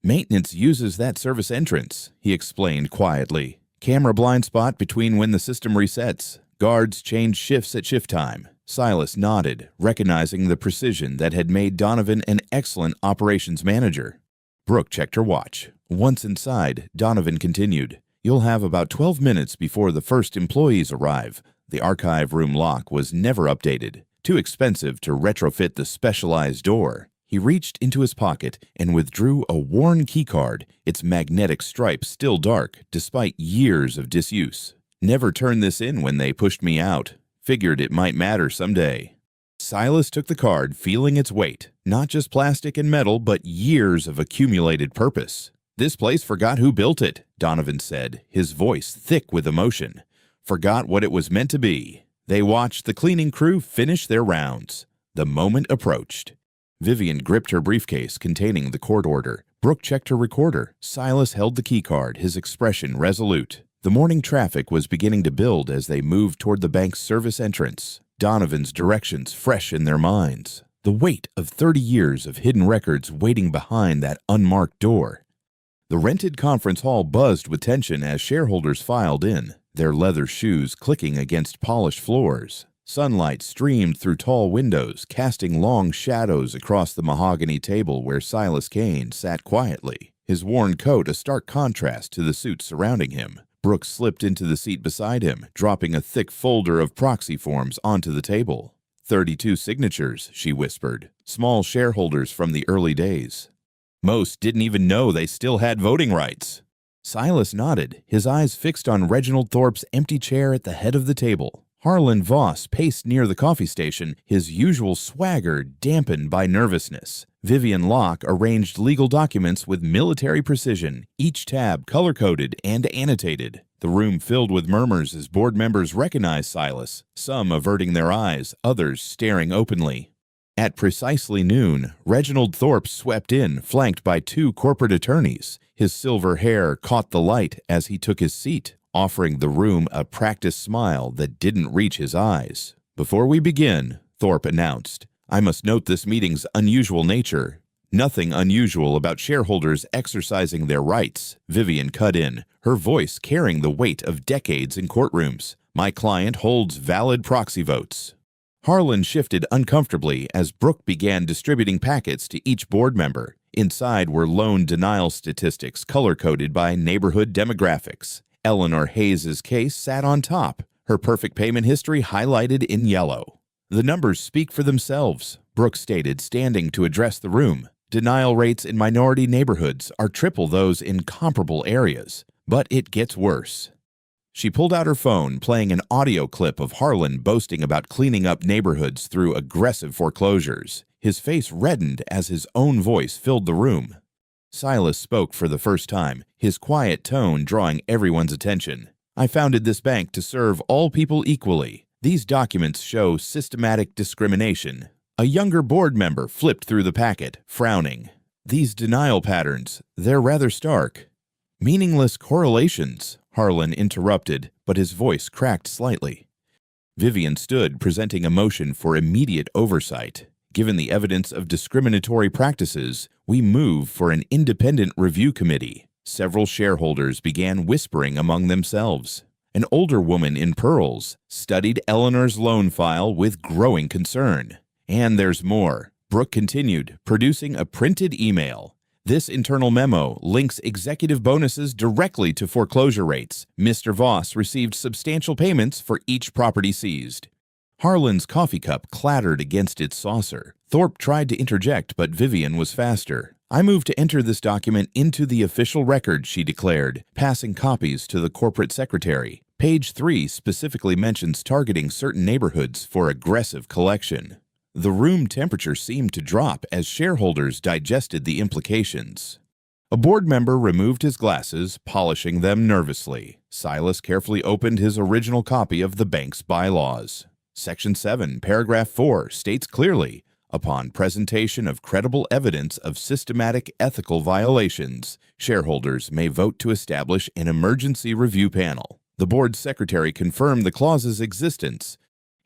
"Maintenance uses that service entrance," he explained quietly. "Camera blind spot between when the system resets. Guards change shifts at shift time." Silas nodded, recognizing the precision that had made Donovan an excellent operations manager. Brooke checked her watch. Once inside, Donovan continued, "You'll have about 12 minutes before the first employees arrive." The archive room lock was never updated. Too expensive to retrofit the specialized door. He reached into his pocket and withdrew a worn keycard, its magnetic stripe still dark despite years of disuse. "Never turned this in when they pushed me out. Figured it might matter someday." Silas took the card, feeling its weight. Not just plastic and metal, but years of accumulated purpose. "This place forgot who built it," Donovan said, his voice thick with emotion. "Forgot what it was meant to be." They watched the cleaning crew finish their rounds. The moment approached. Vivian gripped her briefcase containing the court order. Brooke checked her recorder. Silas held the keycard, his expression resolute. The morning traffic was beginning to build as they moved toward the bank's service entrance. Donovan's directions fresh in their minds. The weight of 30 years of hidden records waiting behind that unmarked door. The rented conference hall buzzed with tension as shareholders filed in, their leather shoes clicking against polished floors. Sunlight streamed through tall windows, casting long shadows across the mahogany table where Silas Kane sat quietly, his worn coat a stark contrast to the suit surrounding him. Brooke slipped into the seat beside him, dropping a thick folder of proxy forms onto the table. 32 signatures, she whispered, small shareholders from the early days. Most didn't even know they still had voting rights. Silas nodded, his eyes fixed on Reginald Thorpe's empty chair at the head of the table. Harlan Voss paced near the coffee station, his usual swagger dampened by nervousness. Vivian Locke arranged legal documents with military precision, each tab color-coded and annotated. The room filled with murmurs as board members recognized Silas, some averting their eyes, others staring openly. At precisely noon, Reginald Thorpe swept in, flanked by 2 corporate attorneys. His silver hair caught the light as he took his seat, offering the room a practiced smile that didn't reach his eyes. "Before we begin," Thorpe announced, "I must note this meeting's unusual nature." "Nothing unusual about shareholders exercising their rights," Vivian cut in, her voice carrying the weight of decades in courtrooms. "My client holds valid proxy votes." Harlan shifted uncomfortably as Brooke began distributing packets to each board member. Inside were loan denial statistics color-coded by neighborhood demographics. Eleanor Hayes's case sat on top, her perfect payment history highlighted in yellow. "The numbers speak for themselves," Brooke stated, standing to address the room. "Denial rates in minority neighborhoods are triple those in comparable areas. But it gets worse." She pulled out her phone, playing an audio clip of Harlan boasting about cleaning up neighborhoods through aggressive foreclosures. His face reddened as his own voice filled the room. Silas spoke for the first time, his quiet tone drawing everyone's attention. "I founded this bank to serve all people equally. These documents show systematic discrimination." A younger board member flipped through the packet, frowning. "These denial patterns, they're rather stark." "Meaningless correlations," Harlan interrupted, but his voice cracked slightly. Vivian stood, presenting a motion for immediate oversight. "Given the evidence of discriminatory practices, we move for an independent review committee." Several shareholders began whispering among themselves. An older woman in pearls studied Eleanor's loan file with growing concern. "And there's more," Brooke continued, producing a printed email. "This internal memo links executive bonuses directly to foreclosure rates. Mr. Voss received substantial payments for each property seized." Harlan's coffee cup clattered against its saucer. Thorpe tried to interject, but Vivian was faster. "I move to enter this document into the official record," she declared, passing copies to the corporate secretary. "Page 3 specifically mentions targeting certain neighborhoods for aggressive collection." The room temperature seemed to drop as shareholders digested the implications. A board member removed his glasses, polishing them nervously. Silas carefully opened his original copy of the bank's bylaws. Section 7, Paragraph 4 states clearly, upon presentation of credible evidence of systematic ethical violations, shareholders may vote to establish an emergency review panel. The board's secretary confirmed the clause's existence.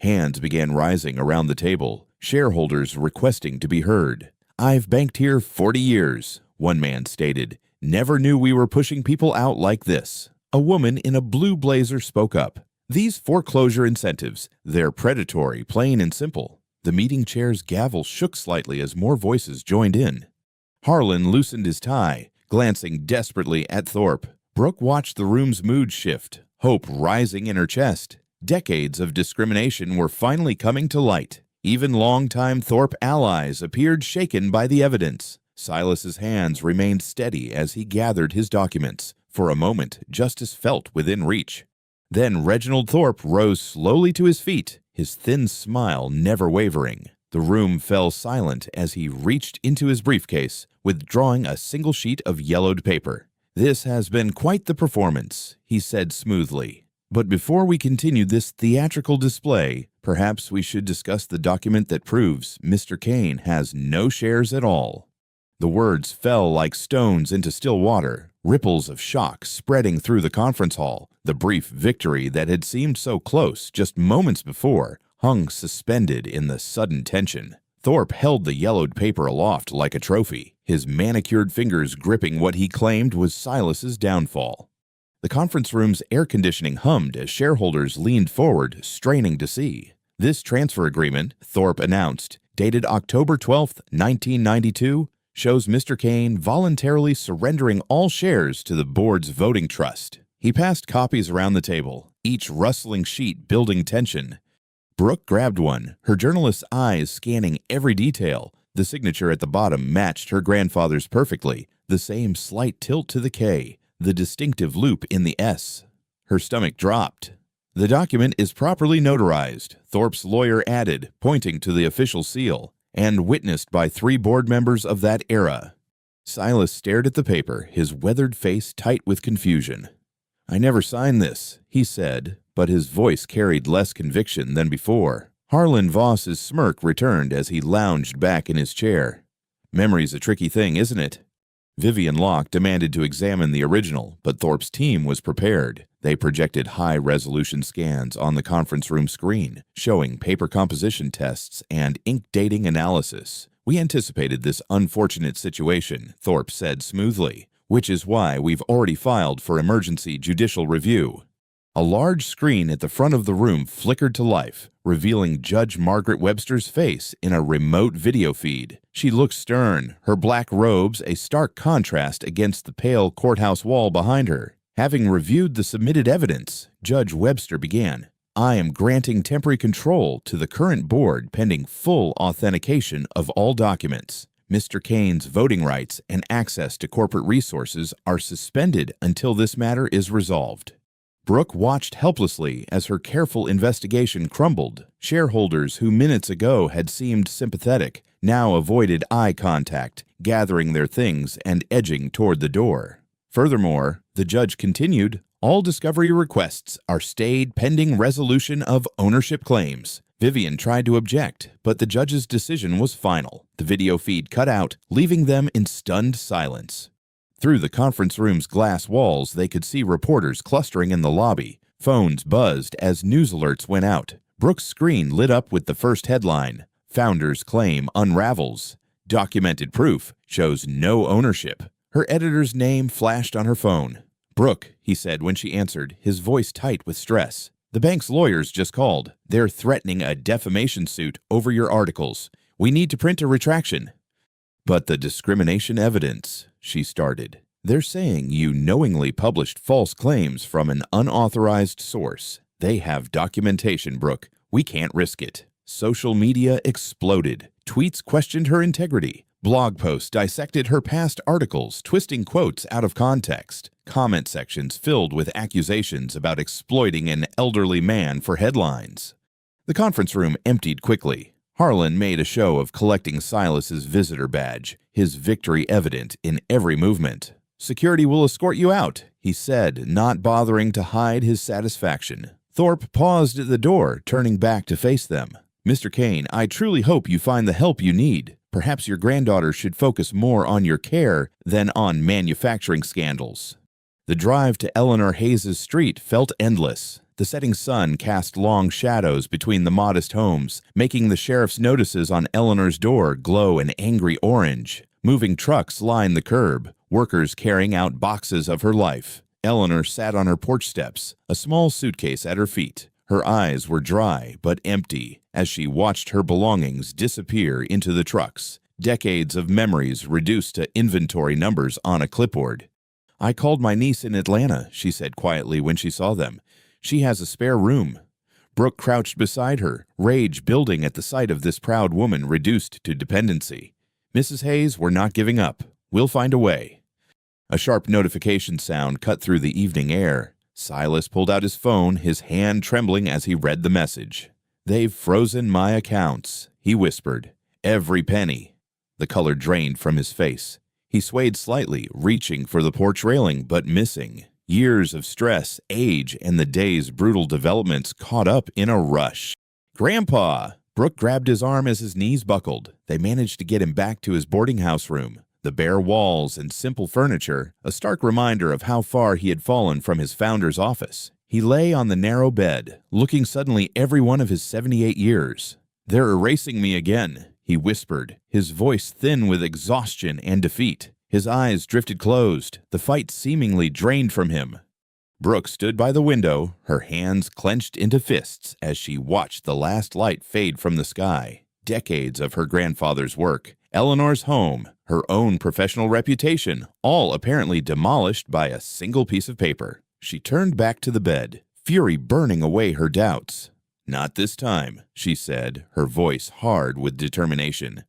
Hands began rising around the table, shareholders requesting to be heard. "I've banked here 40 years, one man stated. "Never knew we were pushing people out like this." A woman in a blue blazer spoke up. "These foreclosure incentives, they're predatory, plain and simple." The meeting chair's gavel shook slightly as more voices joined in. Harlan loosened his tie, glancing desperately at Thorpe. Brooke watched the room's mood shift, hope rising in her chest. Decades of discrimination were finally coming to light. Even longtime Thorpe allies appeared shaken by the evidence. Silas's hands remained steady as he gathered his documents. For a moment, justice felt within reach. Then Reginald Thorpe rose slowly to his feet, his thin smile never wavering. The room fell silent as he reached into his briefcase, withdrawing a single sheet of yellowed paper. "This has been quite the performance," he said smoothly. "But before we continue this theatrical display, perhaps we should discuss the document that proves Mr. Kane has no shares at all." The words fell like stones into still water, ripples of shock spreading through the conference hall. The brief victory that had seemed so close just moments before hung suspended in the sudden tension. Thorpe held the yellowed paper aloft like a trophy, his manicured fingers gripping what he claimed was Silas's downfall. The conference room's air conditioning hummed as shareholders leaned forward, straining to see. "This transfer agreement," Thorpe announced, dated October 12, 1992, shows Mr. Kane voluntarily surrendering all shares to the board's voting trust. He passed copies around the table, each rustling sheet building tension. Brooke grabbed one, her journalist's eyes scanning every detail. The signature at the bottom matched her grandfather's perfectly, the same slight tilt to the K, the distinctive loop in the S. Her stomach dropped. "The document is properly notarized," Thorpe's lawyer added, pointing to the official seal, "and witnessed by 3 board members of that era." Silas stared at the paper, his weathered face tight with confusion. "I never signed this," he said, but his voice carried less conviction than before. Harlan Voss's smirk returned as he lounged back in his chair. "Memory's a tricky thing, isn't it?" Vivian Locke demanded to examine the original, but Thorpe's team was prepared. They projected high-resolution scans on the conference room screen, showing paper composition tests and ink dating analysis. "We anticipated this unfortunate situation," Thorpe said smoothly, "which is why we've already filed for emergency judicial review." A large screen at the front of the room flickered to life, revealing Judge Margaret Webster's face in a remote video feed. She looked stern, her black robes a stark contrast against the pale courthouse wall behind her. Having reviewed the submitted evidence, Judge Webster began, "I am granting temporary control to the current board pending full authentication of all documents. Mr. Kane's voting rights and access to corporate resources are suspended until this matter is resolved." Brooke watched helplessly as her careful investigation crumbled. Shareholders who minutes ago had seemed sympathetic now avoided eye contact, gathering their things and edging toward the door. Furthermore, the judge continued, "All discovery requests are stayed pending resolution of ownership claims." Vivian tried to object, but the judge's decision was final. The video feed cut out, leaving them in stunned silence. Through the conference room's glass walls, they could see reporters clustering in the lobby. Phones buzzed as news alerts went out. Brooke's screen lit up with the first headline, "Founders Claim Unravels. Documented proof shows no ownership." Her editor's name flashed on her phone. "Brooke," he said when she answered, his voice tight with stress. "The bank's lawyers just called. They're threatening a defamation suit over your articles. We need to print a retraction." "But the discrimination evidence," she started. "They're saying you knowingly published false claims from an unauthorized source. They have documentation, Brooke. We can't risk it." Social media exploded. Tweets questioned her integrity. Blog posts dissected her past articles, twisting quotes out of context. Comment sections filled with accusations about exploiting an elderly man for headlines. The conference room emptied quickly. Harlan made a show of collecting Silas's visitor badge, his victory evident in every movement. "Security will escort you out," he said, not bothering to hide his satisfaction. Thorpe paused at the door, turning back to face them. Mr. Kane, I truly hope you find the help you need. Perhaps your granddaughter should focus more on your care than on manufacturing scandals. The drive to Eleanor Hayes's street felt endless. The setting sun cast long shadows between the modest homes, making the sheriff's notices on Eleanor's door glow an angry orange. Moving trucks lined the curb, workers carrying out boxes of her life. Eleanor sat on her porch steps, a small suitcase at her feet. Her eyes were dry but empty as she watched her belongings disappear into the trucks, decades of memories reduced to inventory numbers on a clipboard. I called my niece in Atlanta, she said quietly when she saw them. She has a spare room. Brooke crouched beside her, rage building at the sight of this proud woman reduced to dependency. Mrs. Hayes, we're not giving up. We'll find a way. A sharp notification sound cut through the evening air. Silas pulled out his phone, his hand trembling as he read the message. They've frozen my accounts, he whispered. Every penny. The color drained from his face. He swayed slightly, reaching for the porch railing, but missing. Years of stress, age, and the day's brutal developments caught up in a rush. Grandpa! Brooke grabbed his arm as his knees buckled. They managed to get him back to his boarding house room. The bare walls and simple furniture, a stark reminder of how far he had fallen from his founder's office. He lay on the narrow bed, looking suddenly every one of his 78 years. They're erasing me again, he whispered, his voice thin with exhaustion and defeat. His eyes drifted closed, the fight seemingly drained from him. Brooke stood by the window, her hands clenched into fists as she watched the last light fade from the sky. Decades of her grandfather's work, Eleanor's home, her own professional reputation, all apparently demolished by a single piece of paper. She turned back to the bed, fury burning away her doubts. Not this time, she said, her voice hard with determination.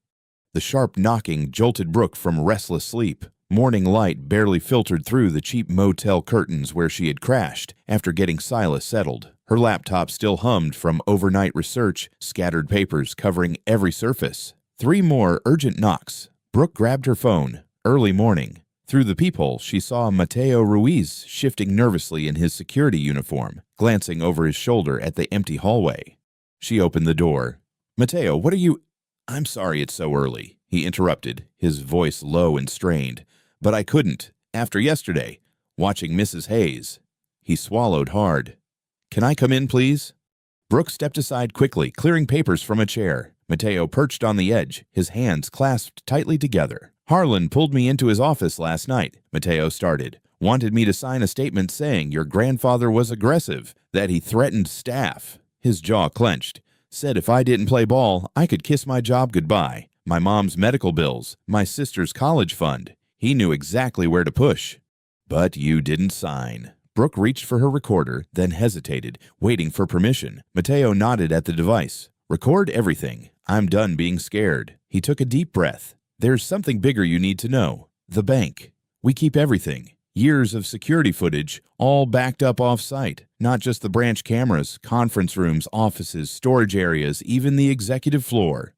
The sharp knocking jolted Brooke from restless sleep. Morning light barely filtered through the cheap motel curtains where she had crashed after getting Silas settled. Her laptop still hummed from overnight research, scattered papers covering every surface. 3 more urgent knocks. Brooke grabbed her phone. Early morning. Through the peephole, she saw Mateo Ruiz shifting nervously in his security uniform, glancing over his shoulder at the empty hallway. She opened the door. Mateo, what are you— I'm sorry it's so early, he interrupted, his voice low and strained. But I couldn't, after yesterday, watching Mrs. Hayes. He swallowed hard. Can I come in, please? Brooke stepped aside quickly, clearing papers from a chair. Mateo perched on the edge, his hands clasped tightly together. Harlan pulled me into his office last night, Mateo started. Wanted me to sign a statement saying your grandfather was aggressive, that he threatened staff. His jaw clenched. Said if I didn't play ball, I could kiss my job goodbye. My mom's medical bills, my sister's college fund. He knew exactly where to push. But you didn't sign. Brooke reached for her recorder, then hesitated, waiting for permission. Mateo nodded at the device. Record everything. I'm done being scared. He took a deep breath. There's something bigger you need to know. The bank. We keep everything. Years of security footage, all backed up off-site. Not just the branch cameras, conference rooms, offices, storage areas, even the executive floor.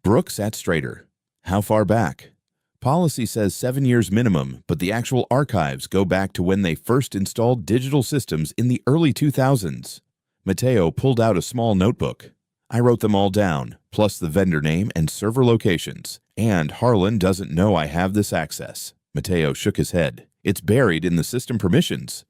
Brooke sat straighter. How far back? Policy says 7 years minimum, but the actual archives go back to when they first installed digital systems in the early 2000s. Mateo pulled out a small notebook. I wrote them all down, plus the vendor name and server locations. And Harlan doesn't know I have this access. Mateo shook his head. It's buried in the system permissions.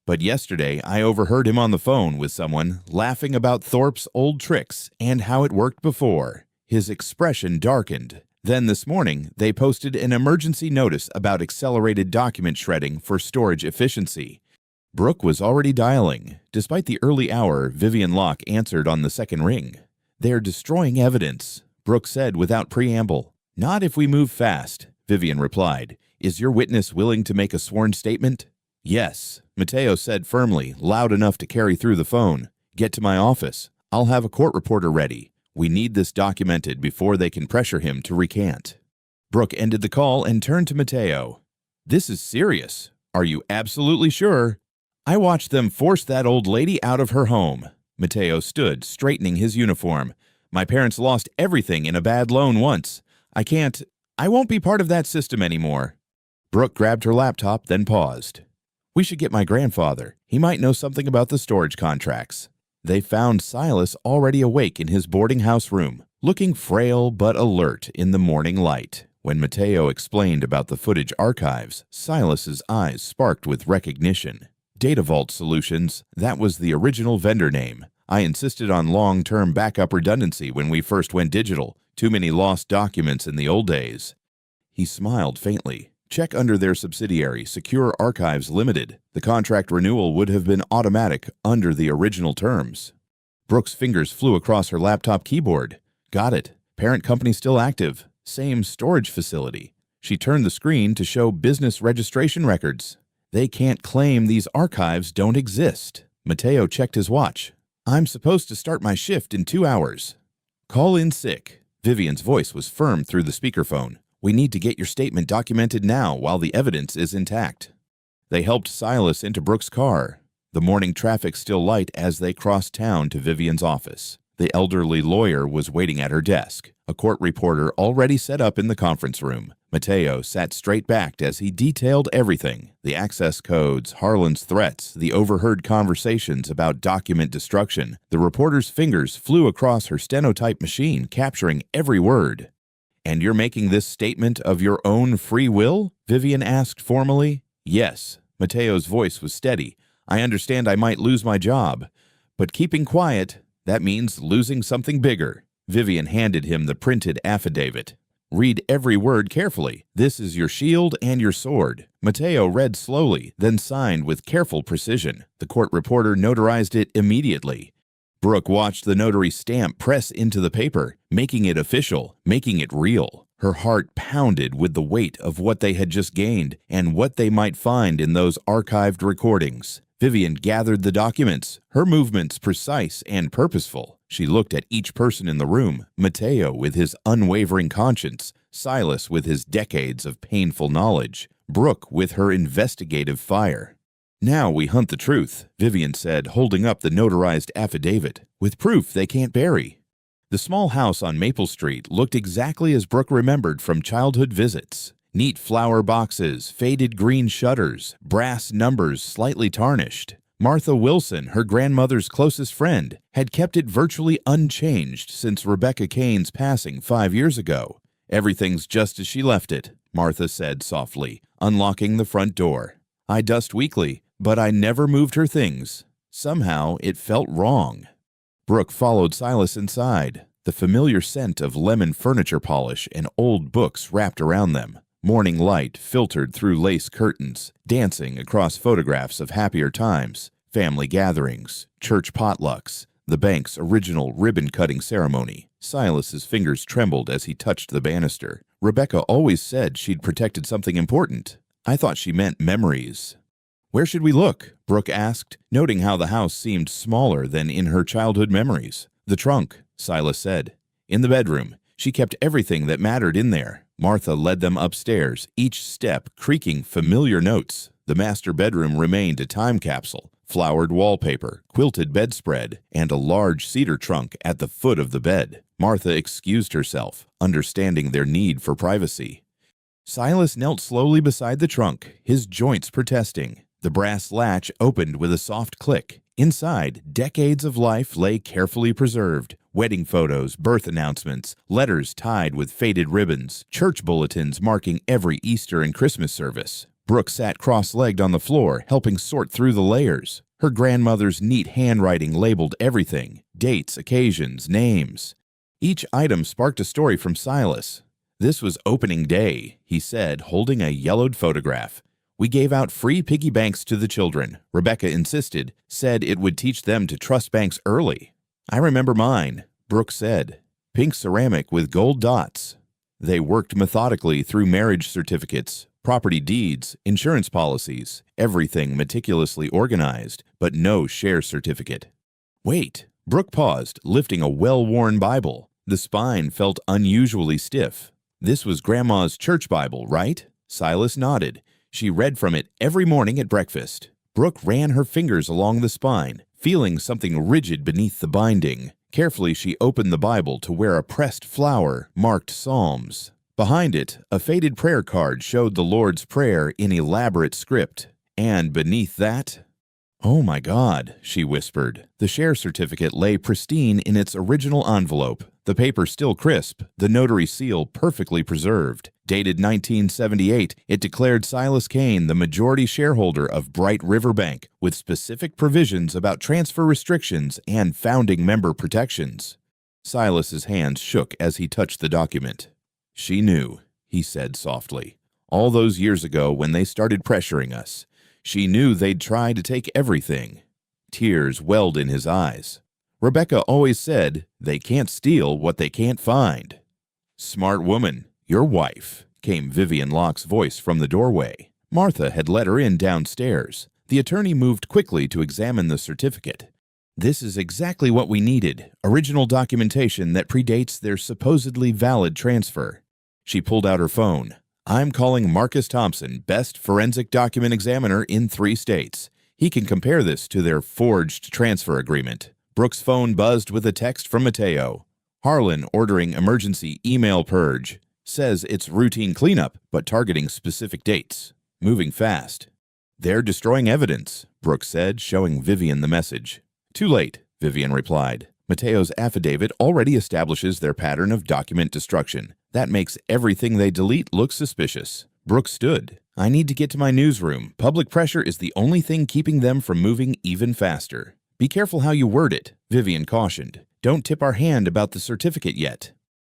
But yesterday, I overheard him on the phone with someone laughing about Thorpe's old tricks and how it worked before. His expression darkened. Then this morning, they posted an emergency notice about accelerated document shredding for storage efficiency. Brooke was already dialing. Despite the early hour, Vivian Locke answered on the second ring. They're destroying evidence, Brooke said without preamble. Not if we move fast, Vivian replied. Is your witness willing to make a sworn statement? Yes, Mateo said firmly, loud enough to carry through the phone. Get to my office. I'll have a court reporter ready. We need this documented before they can pressure him to recant. Brooke ended the call and turned to Mateo. This is serious. Are you absolutely sure? I watched them force that old lady out of her home. Mateo stood, straightening his uniform. My parents lost everything in a bad loan once. I won't be part of that system anymore. Brooke grabbed her laptop, then paused. We should get my grandfather. He might know something about the storage contracts. They found Silas already awake in his boarding house room, looking frail but alert in the morning light. When Matteo explained about the footage archives, Silas's eyes sparked with recognition. Data Vault Solutions, that was the original vendor name. I insisted on long-term backup redundancy when we first went digital. Too many lost documents in the old days. He smiled faintly. Check under their subsidiary, Secure Archives Limited. The contract renewal would have been automatic under the original terms. Brooke's fingers flew across her laptop keyboard. Got it. Parent company still active. Same storage facility. She turned the screen to show business registration records. They can't claim these archives don't exist. Matteo checked his watch. I'm supposed to start my shift in 2 hours. Call in sick. Vivian's voice was firm through the speakerphone. We need to get your statement documented now while the evidence is intact. They helped Silas into Brooke's car. The morning traffic still light as they crossed town to Vivian's office. The elderly lawyer was waiting at her desk, a court reporter already set up in the conference room. Matteo sat straight-backed as he detailed everything: the access codes, Harlan's threats, the overheard conversations about document destruction. The reporter's fingers flew across her stenotype machine, capturing every word. And you're making this statement of your own free will? Vivian asked formally. Yes. Matteo's voice was steady. I understand I might lose my job, but keeping quiet, that means losing something bigger. Vivian handed him the printed affidavit. Read every word carefully. This is your shield and your sword. Matteo read slowly, then signed with careful precision. The court reporter notarized it immediately. Brooke watched the notary stamp press into the paper, making it official, making it real. Her heart pounded with the weight of what they had just gained and what they might find in those archived recordings. Vivian gathered the documents, her movements precise and purposeful. She looked at each person in the room, Matteo with his unwavering conscience, Silas with his decades of painful knowledge, Brooke with her investigative fire. Now we hunt the truth, Vivian said, holding up the notarized affidavit, with proof they can't bury. The small house on Maple Street looked exactly as Brooke remembered from childhood visits. Neat flower boxes, faded green shutters, brass numbers slightly tarnished. Martha Wilson, her grandmother's closest friend, had kept it virtually unchanged since Rebecca Kane's passing 5 years ago. Everything's just as she left it, Martha said softly, unlocking the front door. I dust weekly, but I never moved her things. Somehow it felt wrong. Brooke followed Silas inside, the familiar scent of lemon furniture polish and old books wrapped around them. Morning light filtered through lace curtains, dancing across photographs of happier times, family gatherings, church potlucks, the bank's original ribbon-cutting ceremony. Silas's fingers trembled as he touched the banister. Rebecca always said she'd protected something important. I thought she meant memories. Where should we look? Brooke asked, noting how the house seemed smaller than in her childhood memories. The trunk, Silas said. In the bedroom. She kept everything that mattered in there. Martha led them upstairs, each step creaking familiar notes. The master bedroom remained a time capsule. Flowered wallpaper, quilted bedspread, and a large cedar trunk at the foot of the bed. Martha excused herself, understanding their need for privacy. Silas knelt slowly beside the trunk, his joints protesting. The brass latch opened with a soft click. Inside, decades of life lay carefully preserved. Wedding photos, birth announcements, letters tied with faded ribbons, church bulletins marking every Easter and Christmas service. Brooke sat cross-legged on the floor, helping sort through the layers. Her grandmother's neat handwriting labeled everything: dates, occasions, names. Each item sparked a story from Silas. This was opening day, he said, holding a yellowed photograph. We gave out free piggy banks to the children. Rebecca insisted, said it would teach them to trust banks early. I remember mine, Brooke said. Pink ceramic with gold dots. They worked methodically through marriage certificates, property deeds, insurance policies, everything meticulously organized, but no share certificate. Wait, Brooke paused, lifting a well-worn Bible. The spine felt unusually stiff. This was Grandma's church Bible, right? Silas nodded. She read from it every morning at breakfast. Brooke ran her fingers along the spine, feeling something rigid beneath the binding. Carefully, she opened the Bible to where a pressed flower marked Psalms. Behind it, a faded prayer card showed the Lord's Prayer in elaborate script. And beneath that, "Oh my God," she whispered. The share certificate lay pristine in its original envelope, the paper still crisp, the notary seal perfectly preserved. Dated 1978, it declared Silas Kane the majority shareholder of Bright River Bank, with specific provisions about transfer restrictions and founding member protections. Silas's hands shook as he touched the document. "She knew," he said softly. "All those years ago when they started pressuring us. She knew they'd try to take everything." Tears welled in his eyes. Rebecca always said, "They can't steal what they can't find." "Smart woman, your wife," came Vivian Locke's voice from the doorway. Martha had let her in downstairs. The attorney moved quickly to examine the certificate. "This is exactly what we needed, original documentation that predates their supposedly valid transfer." She pulled out her phone. "I'm calling Marcus Thompson, best forensic document examiner in 3 states. He can compare this to their forged transfer agreement." Brooke's phone buzzed with a text from Mateo. "Harlan ordering emergency email purge. Says it's routine cleanup, but targeting specific dates. Moving fast." "They're destroying evidence," Brooke said, showing Vivian the message. "Too late," Vivian replied. "Mateo's affidavit already establishes their pattern of document destruction. That makes everything they delete look suspicious." Brooke stood. "I need to get to my newsroom. Public pressure is the only thing keeping them from moving even faster." "Be careful how you word it," Vivian cautioned. "Don't tip our hand about the certificate yet."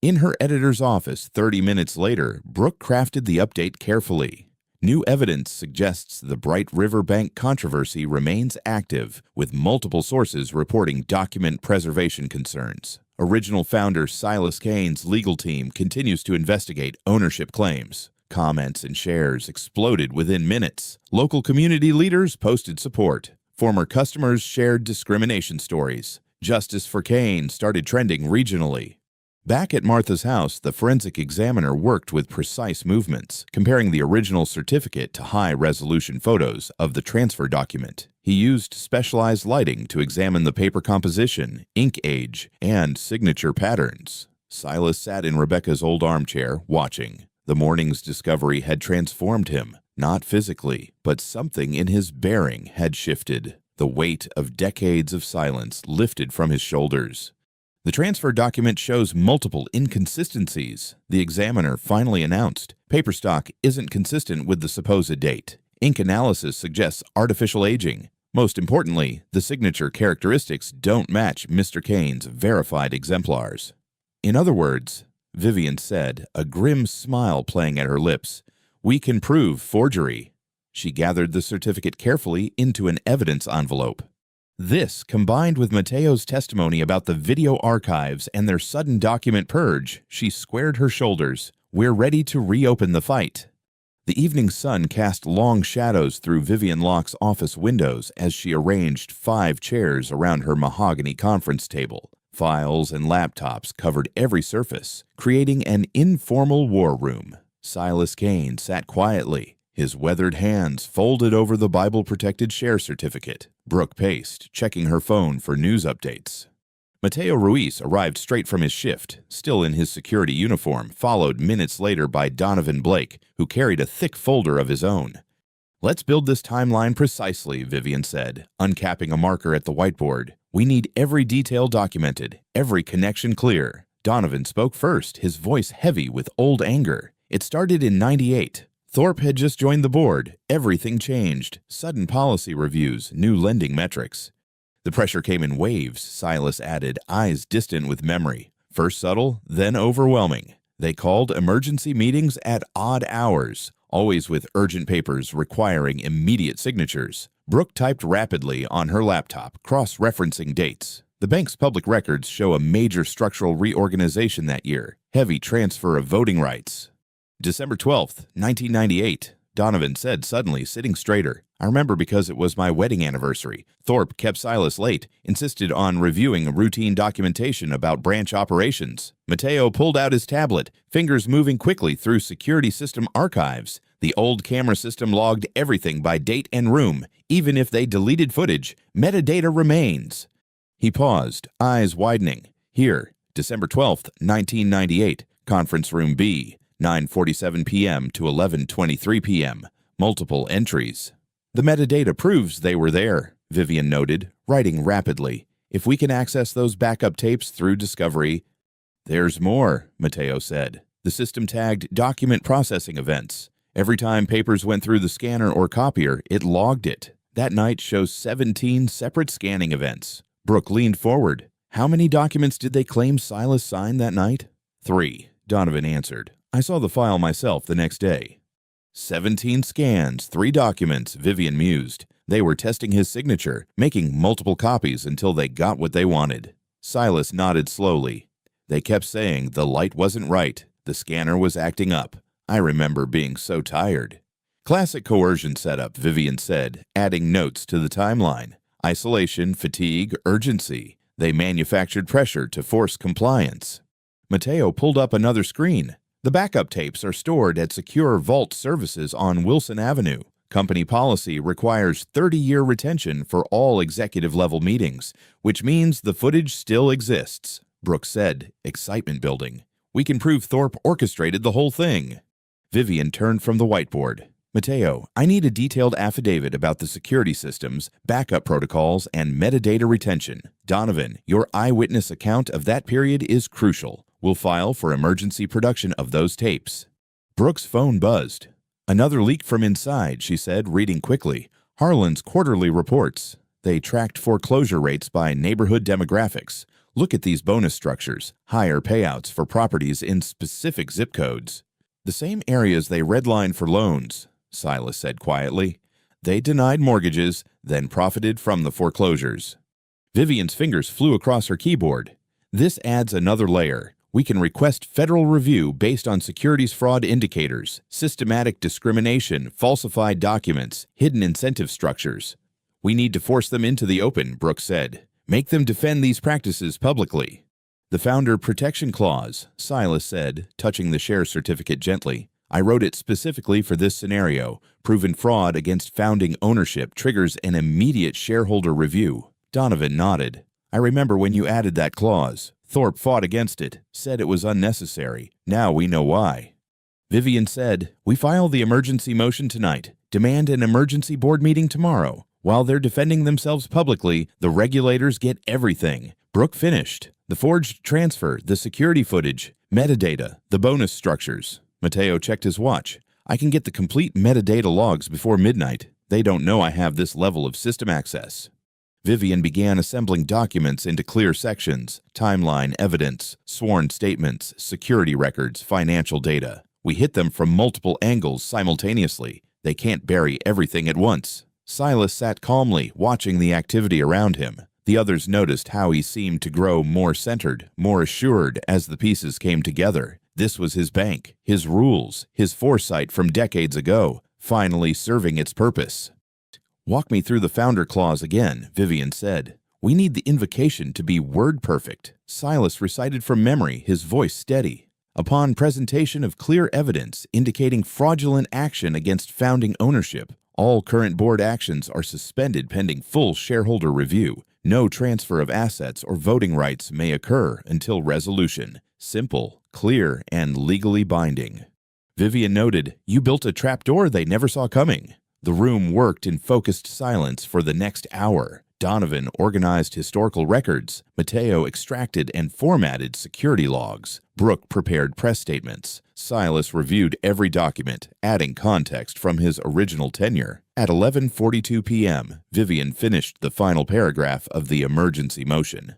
In her editor's office 30 minutes later, Brooke crafted the update carefully. New evidence suggests the Bright River Bank controversy remains active, with multiple sources reporting document preservation concerns. Original founder Silas Kane's legal team continues to investigate ownership claims. Comments and shares exploded within minutes. Local community leaders posted support. Former customers shared discrimination stories. Justice for Kane started trending regionally. Back at Martha's house, the forensic examiner worked with precise movements, comparing the original certificate to high-resolution photos of the transfer document. He used specialized lighting to examine the paper composition, ink age, and signature patterns. Silas sat in Rebecca's old armchair, watching. The morning's discovery had transformed him, not physically, but something in his bearing had shifted. The weight of decades of silence lifted from his shoulders. The transfer document shows multiple inconsistencies, the examiner finally announced. Paper stock isn't consistent with the supposed date. Ink analysis suggests artificial aging. Most importantly, the signature characteristics don't match Mr. Kane's verified exemplars. "In other words," Vivian said, a grim smile playing at her lips, "we can prove forgery." She gathered the certificate carefully into an evidence envelope. This, combined with Mateo's testimony about the video archives and their sudden document purge, she squared her shoulders. "We're ready to reopen the fight." The evening sun cast long shadows through Vivian Locke's office windows as she arranged 5 chairs around her mahogany conference table. Files and laptops covered every surface, creating an informal war room. Silas Kane sat quietly, his weathered hands folded over the Bible-protected share certificate. Brooke paced, checking her phone for news updates. Mateo Ruiz arrived straight from his shift, still in his security uniform, followed minutes later by Donovan Blake, who carried a thick folder of his own. "Let's build this timeline precisely," Vivian said, uncapping a marker at the whiteboard. "We need every detail documented, every connection clear." Donovan spoke first, his voice heavy with old anger. "It started in '98. Thorpe had just joined the board. Everything changed. Sudden policy reviews, new lending metrics." "The pressure came in waves," Silas added, eyes distant with memory. "First subtle, then overwhelming. They called emergency meetings at odd hours, always with urgent papers requiring immediate signatures." Brooke typed rapidly on her laptop, cross-referencing dates. The bank's public records show a major structural reorganization that year. Heavy transfer of voting rights. "December 12th, 1998, Donovan said suddenly, sitting straighter. "I remember because it was my wedding anniversary. Thorpe kept Silas late, insisted on reviewing routine documentation about branch operations. Mateo pulled out his tablet, fingers moving quickly through security system archives. The old camera system logged everything by date and room. Even if they deleted footage, metadata remains." He paused, eyes widening. "Here, December 12th, 1998, Conference Room B. 9:47 p.m. to 11:23 p.m. Multiple entries. "The metadata proves they were there," Vivian noted, writing rapidly. If we can access those backup tapes through Discovery. There's more, Matteo said. The system tagged document processing events. Every time papers went through the scanner or copier, it logged it. That night shows 17 separate scanning events. Brooke leaned forward. How many documents did they claim Silas signed that night? 3, Donovan answered. I saw the file myself the next day. 17 scans, 3 documents, Vivian mused. They were testing his signature, making multiple copies until they got what they wanted. Silas nodded slowly. They kept saying the light wasn't right. The scanner was acting up. I remember being so tired. Classic coercion setup, Vivian said, adding notes to the timeline. Isolation, fatigue, urgency. They manufactured pressure to force compliance. Matteo pulled up another screen. The backup tapes are stored at secure vault services on Wilson Avenue. Company policy requires 30-year retention for all executive-level meetings, which means the footage still exists, Brooke said, excitement building. We can prove Thorpe orchestrated the whole thing. Vivian turned from the whiteboard. Matteo, I need a detailed affidavit about the security systems, backup protocols, and metadata retention. Donovan, your eyewitness account of that period is crucial. We'll file for emergency production of those tapes. Brooke's phone buzzed. Another leak from inside, she said, reading quickly. Harlan's quarterly reports. They tracked foreclosure rates by neighborhood demographics. Look at these bonus structures, higher payouts for properties in specific zip codes. The same areas they redlined for loans, Silas said quietly. They denied mortgages, then profited from the foreclosures. Vivian's fingers flew across her keyboard. This adds another layer. We can request federal review based on securities fraud indicators, systematic discrimination, falsified documents, hidden incentive structures. We need to force them into the open, Brooke said. Make them defend these practices publicly. The Founder Protection Clause, Silas said, touching the share certificate gently. I wrote it specifically for this scenario. Proven fraud against founding ownership triggers an immediate shareholder review. Donovan nodded. I remember when you added that clause. Thorpe fought against it, said it was unnecessary. Now we know why. Vivian said, we file the emergency motion tonight. Demand an emergency board meeting tomorrow. While they're defending themselves publicly, the regulators get everything. Brooke finished. The forged transfer, the security footage, metadata, the bonus structures. Matteo checked his watch. I can get the complete metadata logs before midnight. They don't know I have this level of system access. Vivian began assembling documents into clear sections, timeline evidence, sworn statements, security records, financial data. We hit them from multiple angles simultaneously. They can't bury everything at once. Silas sat calmly, watching the activity around him. The others noticed how he seemed to grow more centered, more assured as the pieces came together. This was his bank, his rules, his foresight from decades ago, finally serving its purpose. Walk me through the Founder Clause again, Vivian said. We need the invocation to be word perfect. Silas recited from memory, his voice steady. Upon presentation of clear evidence indicating fraudulent action against founding ownership, all current board actions are suspended pending full shareholder review. No transfer of assets or voting rights may occur until resolution. Simple, clear, and legally binding. Vivian noted, you built a trapdoor they never saw coming. The room worked in focused silence for the next hour. Donovan organized historical records. Matteo extracted and formatted security logs. Brooke prepared press statements. Silas reviewed every document, adding context from his original tenure. At 11:42 p.m., Vivian finished the final paragraph of the emergency motion.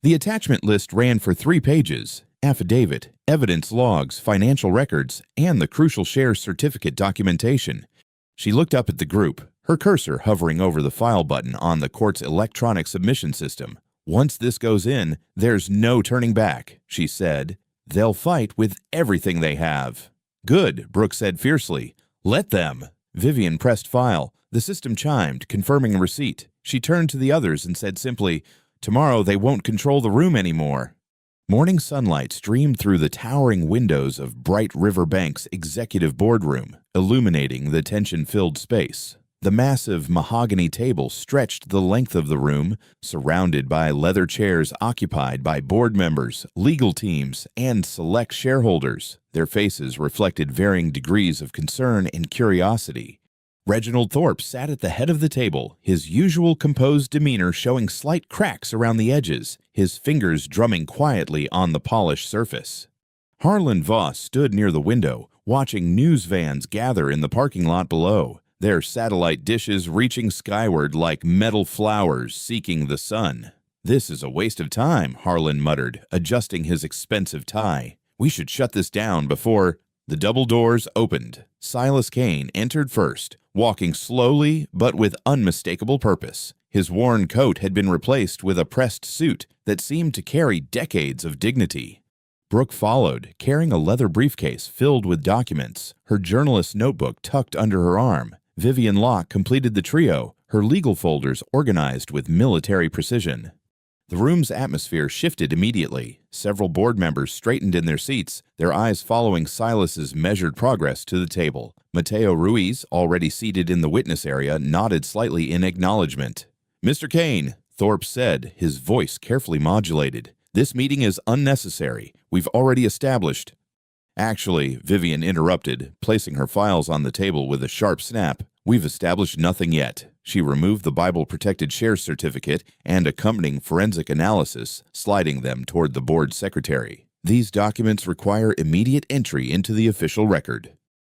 The attachment list ran for 3 pages. Affidavit, evidence logs, financial records, and the crucial share certificate documentation. She looked up at the group, her cursor hovering over the file button on the court's electronic submission system. Once this goes in, there's no turning back, she said. They'll fight with everything they have. Good, Brooke said fiercely. Let them. Vivian pressed file. The system chimed, confirming receipt. She turned to the others and said simply, tomorrow they won't control the room anymore. Morning sunlight streamed through the towering windows of Bright River Bank's executive boardroom, illuminating the tension-filled space. The massive mahogany table stretched the length of the room, surrounded by leather chairs occupied by board members, legal teams, and select shareholders. Their faces reflected varying degrees of concern and curiosity. Reginald Thorpe sat at the head of the table, his usual composed demeanor showing slight cracks around the edges, his fingers drumming quietly on the polished surface. Harlan Voss stood near the window, watching news vans gather in the parking lot below, their satellite dishes reaching skyward like metal flowers seeking the sun. "This is a waste of time," Harlan muttered, adjusting his expensive tie. "We should shut this down before—" The double doors opened. Silas Kane entered first, walking slowly but with unmistakable purpose. His worn coat had been replaced with a pressed suit that seemed to carry decades of dignity. Brooke followed, carrying a leather briefcase filled with documents, her journalist's notebook tucked under her arm. Vivian Locke completed the trio, her legal folders organized with military precision. The room's atmosphere shifted immediately. Several board members straightened in their seats, their eyes following Silas's measured progress to the table. Mateo Ruiz, already seated in the witness area, nodded slightly in acknowledgement. "Mr. Kane," Thorpe said, his voice carefully modulated, "this meeting is unnecessary. We've already established—" "Actually," Vivian interrupted, placing her files on the table with a sharp snap, "we've established nothing yet." She removed the Bible-protected share certificate and accompanying forensic analysis, sliding them toward the board secretary. "These documents require immediate entry into the official record."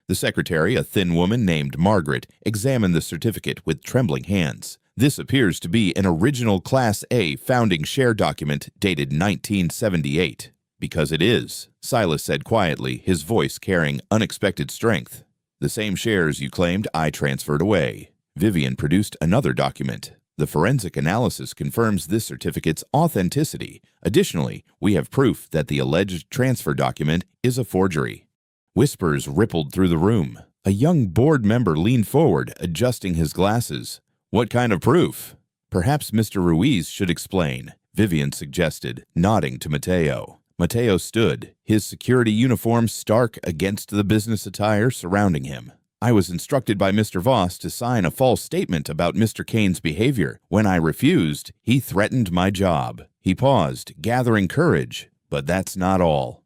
The secretary, a thin woman named Margaret, examined the certificate with trembling hands. "This appears to be an original Class A founding share document dated 1978. "Because it is," Silas said quietly, his voice carrying unexpected strength. "The same shares you claimed I transferred away." Vivian produced another document. "The forensic analysis confirms this certificate's authenticity. Additionally, we have proof that the alleged transfer document is a forgery." Whispers rippled through the room. A young board member leaned forward, adjusting his glasses. "What kind of proof?" "Perhaps Mr. Ruiz should explain," Vivian suggested, nodding to Mateo. Mateo stood, his security uniform stark against the business attire surrounding him. "I was instructed by Mr. Voss to sign a false statement about Mr. Kane's behavior. When I refused, he threatened my job." He paused, gathering courage. "But that's not all.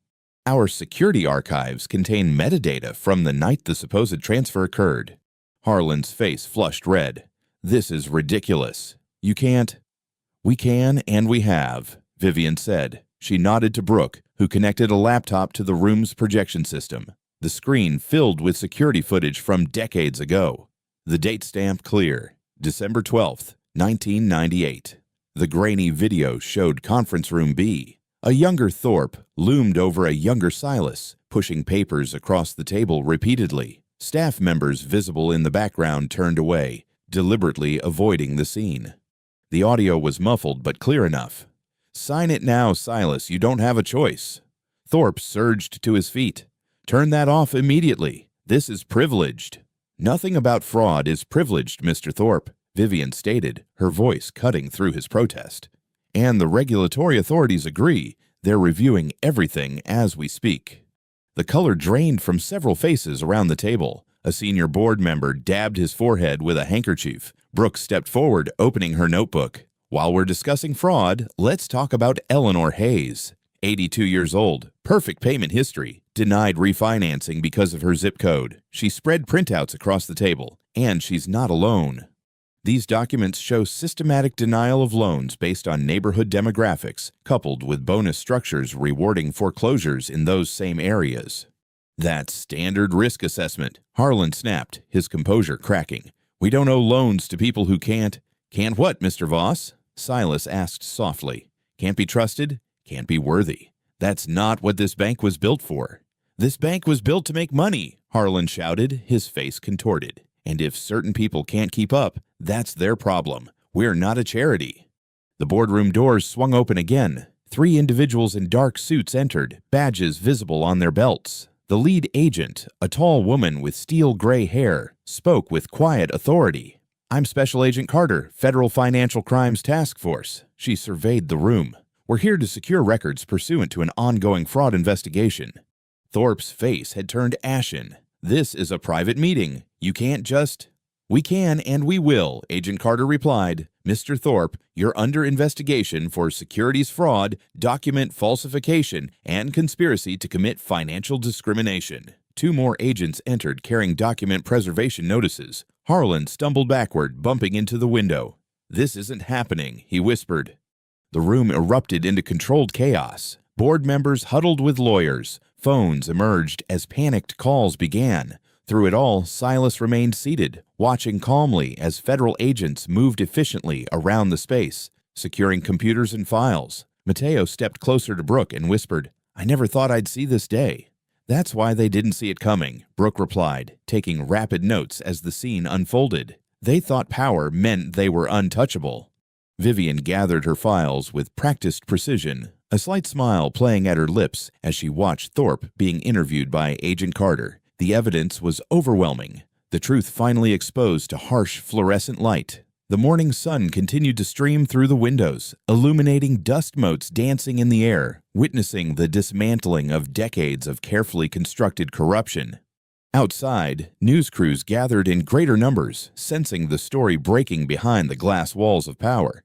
Our security archives contain metadata from the night the supposed transfer occurred." Harlan's face flushed red. "This is ridiculous. You can't—" "We can and we have," Vivian said. She nodded to Brooke, who connected a laptop to the room's projection system. The screen filled with security footage from decades ago. The date stamp clear, December 12th, 1998. The grainy video showed Conference Room B. A younger Thorpe loomed over a younger Silas, pushing papers across the table repeatedly. Staff members visible in the background turned away, deliberately avoiding the scene. The audio was muffled but clear enough. "Sign it now, Silas. You don't have a choice." Thorpe surged to his feet. "Turn that off immediately. This is privileged." "Nothing about fraud is privileged, Mr. Thorpe," Vivian stated, her voice cutting through his protest. "And the regulatory authorities agree. They're reviewing everything as we speak." The color drained from several faces around the table. A senior board member dabbed his forehead with a handkerchief. Brooke stepped forward, opening her notebook. "While we're discussing fraud, let's talk about Eleanor Hayes. 82 years old, perfect payment history, denied refinancing because of her zip code. She spread printouts across the table, and she's not alone. These documents show systematic denial of loans based on neighborhood demographics, coupled with bonus structures rewarding foreclosures in those same areas." "That's standard risk assessment," Harlan snapped, his composure cracking. "We don't owe loans to people who can't—" "Can't what, Mr. Voss?" Silas asked softly. "Can't be trusted? Can't be worthy. That's not what this bank was built for." "This bank was built to make money," Harlan shouted, his face contorted. "And if certain people can't keep up, that's their problem. We're not a charity." The boardroom doors swung open again. 3 individuals in dark suits entered, badges visible on their belts. The lead agent, a tall woman with steel gray hair, spoke with quiet authority. "I'm Special Agent Carter, Federal Financial Crimes Task Force." She surveyed the room. "We're here to secure records pursuant to an ongoing fraud investigation." Thorpe's face had turned ashen. "This is a private meeting. You can't just—" "We can and we will," Agent Carter replied. "Mr. Thorpe, you're under investigation for securities fraud, document falsification, and conspiracy to commit financial discrimination. 2 more agents entered carrying document preservation notices. Harlan stumbled backward, bumping into the window. "This isn't happening," he whispered. The room erupted into controlled chaos. Board members huddled with lawyers. Phones emerged as panicked calls began. Through it all, Silas remained seated, watching calmly as federal agents moved efficiently around the space, securing computers and files. Mateo stepped closer to Brooke and whispered, "I never thought I'd see this day." "That's why they didn't see it coming," Brooke replied, taking rapid notes as the scene unfolded. "They thought power meant they were untouchable." Vivian gathered her files with practiced precision, a slight smile playing at her lips as she watched Thorpe being interviewed by Agent Carter. The evidence was overwhelming, the truth finally exposed to harsh fluorescent light. The morning sun continued to stream through the windows, illuminating dust motes dancing in the air, witnessing the dismantling of decades of carefully constructed corruption. Outside, news crews gathered in greater numbers, sensing the story breaking behind the glass walls of power.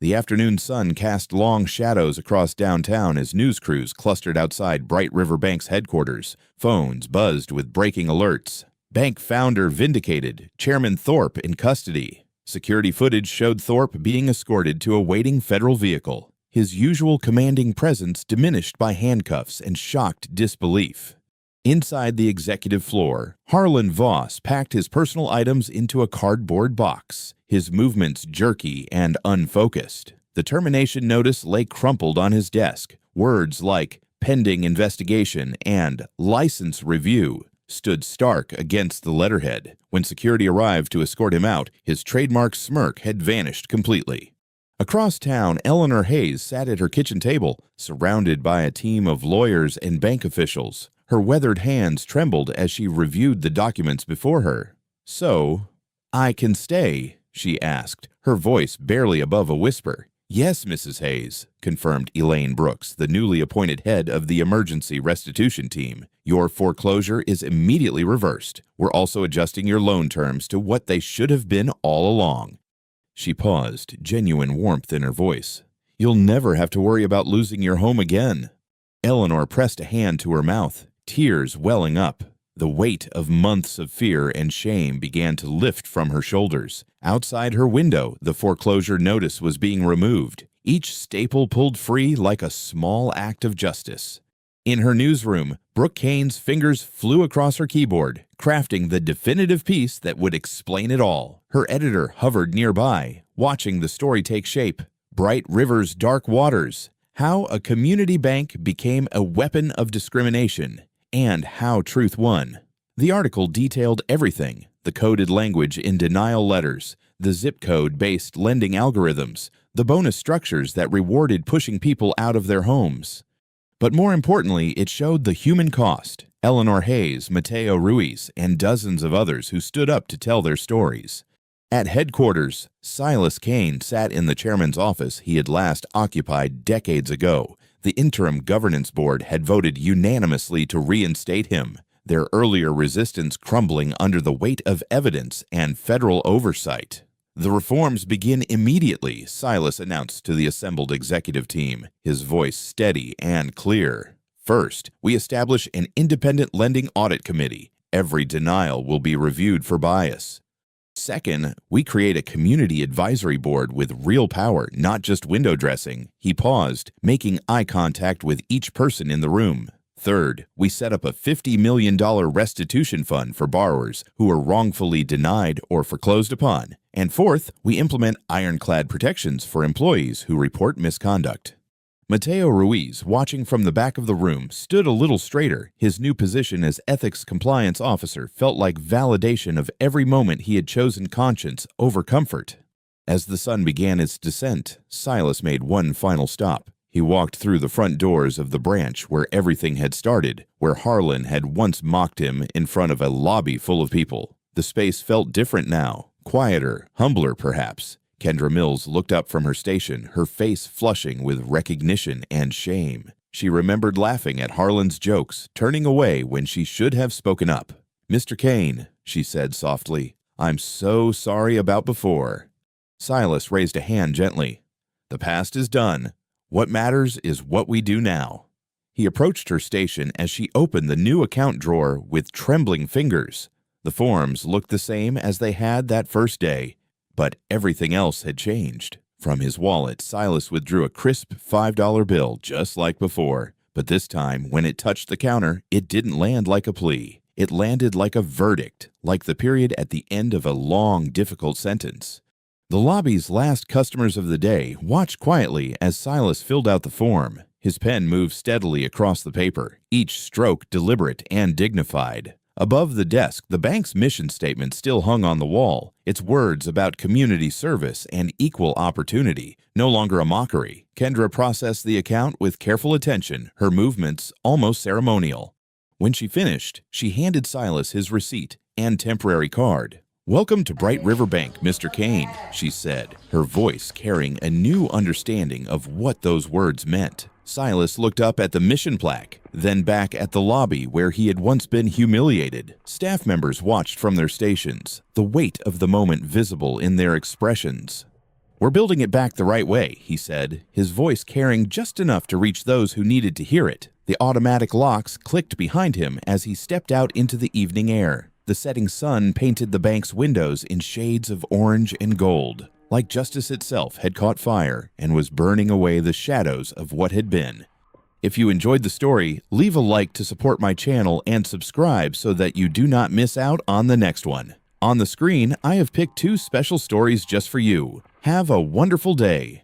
The afternoon sun cast long shadows across downtown as news crews clustered outside Bright River Bank's headquarters. Phones buzzed with breaking alerts. Bank founder vindicated, Chairman Thorpe in custody. Security footage showed Thorpe being escorted to a waiting federal vehicle, his usual commanding presence diminished by handcuffs and shocked disbelief. Inside the executive floor, Harlan Voss packed his personal items into a cardboard box, his movements jerky and unfocused. The termination notice lay crumpled on his desk. Words like pending investigation and license review stood stark against the letterhead. When security arrived to escort him out, his trademark smirk had vanished completely. Across town, Eleanor Hayes sat at her kitchen table, surrounded by a team of lawyers and bank officials. Her weathered hands trembled as she reviewed the documents before her. "So, I can stay?" she asked, her voice barely above a whisper. "Yes, Mrs. Hayes," confirmed Elaine Brooks, the newly appointed head of the emergency restitution team. "Your foreclosure is immediately reversed. We're also adjusting your loan terms to what they should have been all along." She paused, genuine warmth in her voice. "You'll never have to worry about losing your home again." Eleanor pressed a hand to her mouth, tears welling up. The weight of months of fear and shame began to lift from her shoulders. Outside her window, the foreclosure notice was being removed, each staple pulled free like a small act of justice. In her newsroom, Brooke Kane's fingers flew across her keyboard, crafting the definitive piece that would explain it all. Her editor hovered nearby, watching the story take shape. Bright River's Dark Waters: How a Community Bank Became a Weapon of Discrimination, and How Truth Won. The article detailed everything: the coded language in denial letters, the zip code-based lending algorithms, the bonus structures that rewarded pushing people out of their homes. But more importantly, it showed the human cost. Eleanor Hayes, Mateo Ruiz, and dozens of others who stood up to tell their stories. At headquarters, Silas Kane sat in the chairman's office he had last occupied decades ago. The interim governance board had voted unanimously to reinstate him, their earlier resistance crumbling under the weight of evidence and federal oversight. "The reforms begin immediately," Silas announced to the assembled executive team, his voice steady and clear. "First, we establish an independent lending audit committee. Every denial will be reviewed for bias. Second, we create a community advisory board with real power, not just window dressing." He paused, making eye contact with each person in the room. "Third, we set up a $50 million restitution fund for borrowers who were wrongfully denied or foreclosed upon. And fourth, we implement ironclad protections for employees who report misconduct." Mateo Ruiz, watching from the back of the room, stood a little straighter. His new position as ethics compliance officer felt like validation of every moment he had chosen conscience over comfort. As the sun began its descent, Silas made one final stop. He walked through the front doors of the branch where everything had started, where Harlan had once mocked him in front of a lobby full of people. The space felt different now, quieter, humbler perhaps. Kendra Mills looked up from her station, her face flushing with recognition and shame. She remembered laughing at Harlan's jokes, turning away when she should have spoken up. "Mr. Kane," she said softly, "I'm so sorry about before." Silas raised a hand gently. "The past is done. What matters is what we do now." He approached her station as she opened the new account drawer with trembling fingers. The forms looked the same as they had that first day, but everything else had changed. From his wallet, Silas withdrew a crisp $5 bill just like before. But this time, when it touched the counter, it didn't land like a plea. It landed like a verdict, like the period at the end of a long, difficult sentence. The lobby's last customers of the day watched quietly as Silas filled out the form. His pen moved steadily across the paper, each stroke deliberate and dignified. Above the desk, the bank's mission statement still hung on the wall, its words about community service and equal opportunity, no longer a mockery. Kendra processed the account with careful attention, her movements almost ceremonial. When she finished, she handed Silas his receipt and temporary card. "Welcome to Bright River Bank, Mr. Kane," she said, her voice carrying a new understanding of what those words meant. Silas looked up at the mission plaque, then back at the lobby where he had once been humiliated. Staff members watched from their stations, the weight of the moment visible in their expressions. "We're building it back the right way," he said, his voice carrying just enough to reach those who needed to hear it. The automatic locks clicked behind him as he stepped out into the evening air. The setting sun painted the bank's windows in shades of orange and gold, like justice itself had caught fire and was burning away the shadows of what had been. If you enjoyed the story, leave a like to support my channel and subscribe so that you do not miss out on the next one. On the screen, I have picked 2 special stories just for you. Have a wonderful day.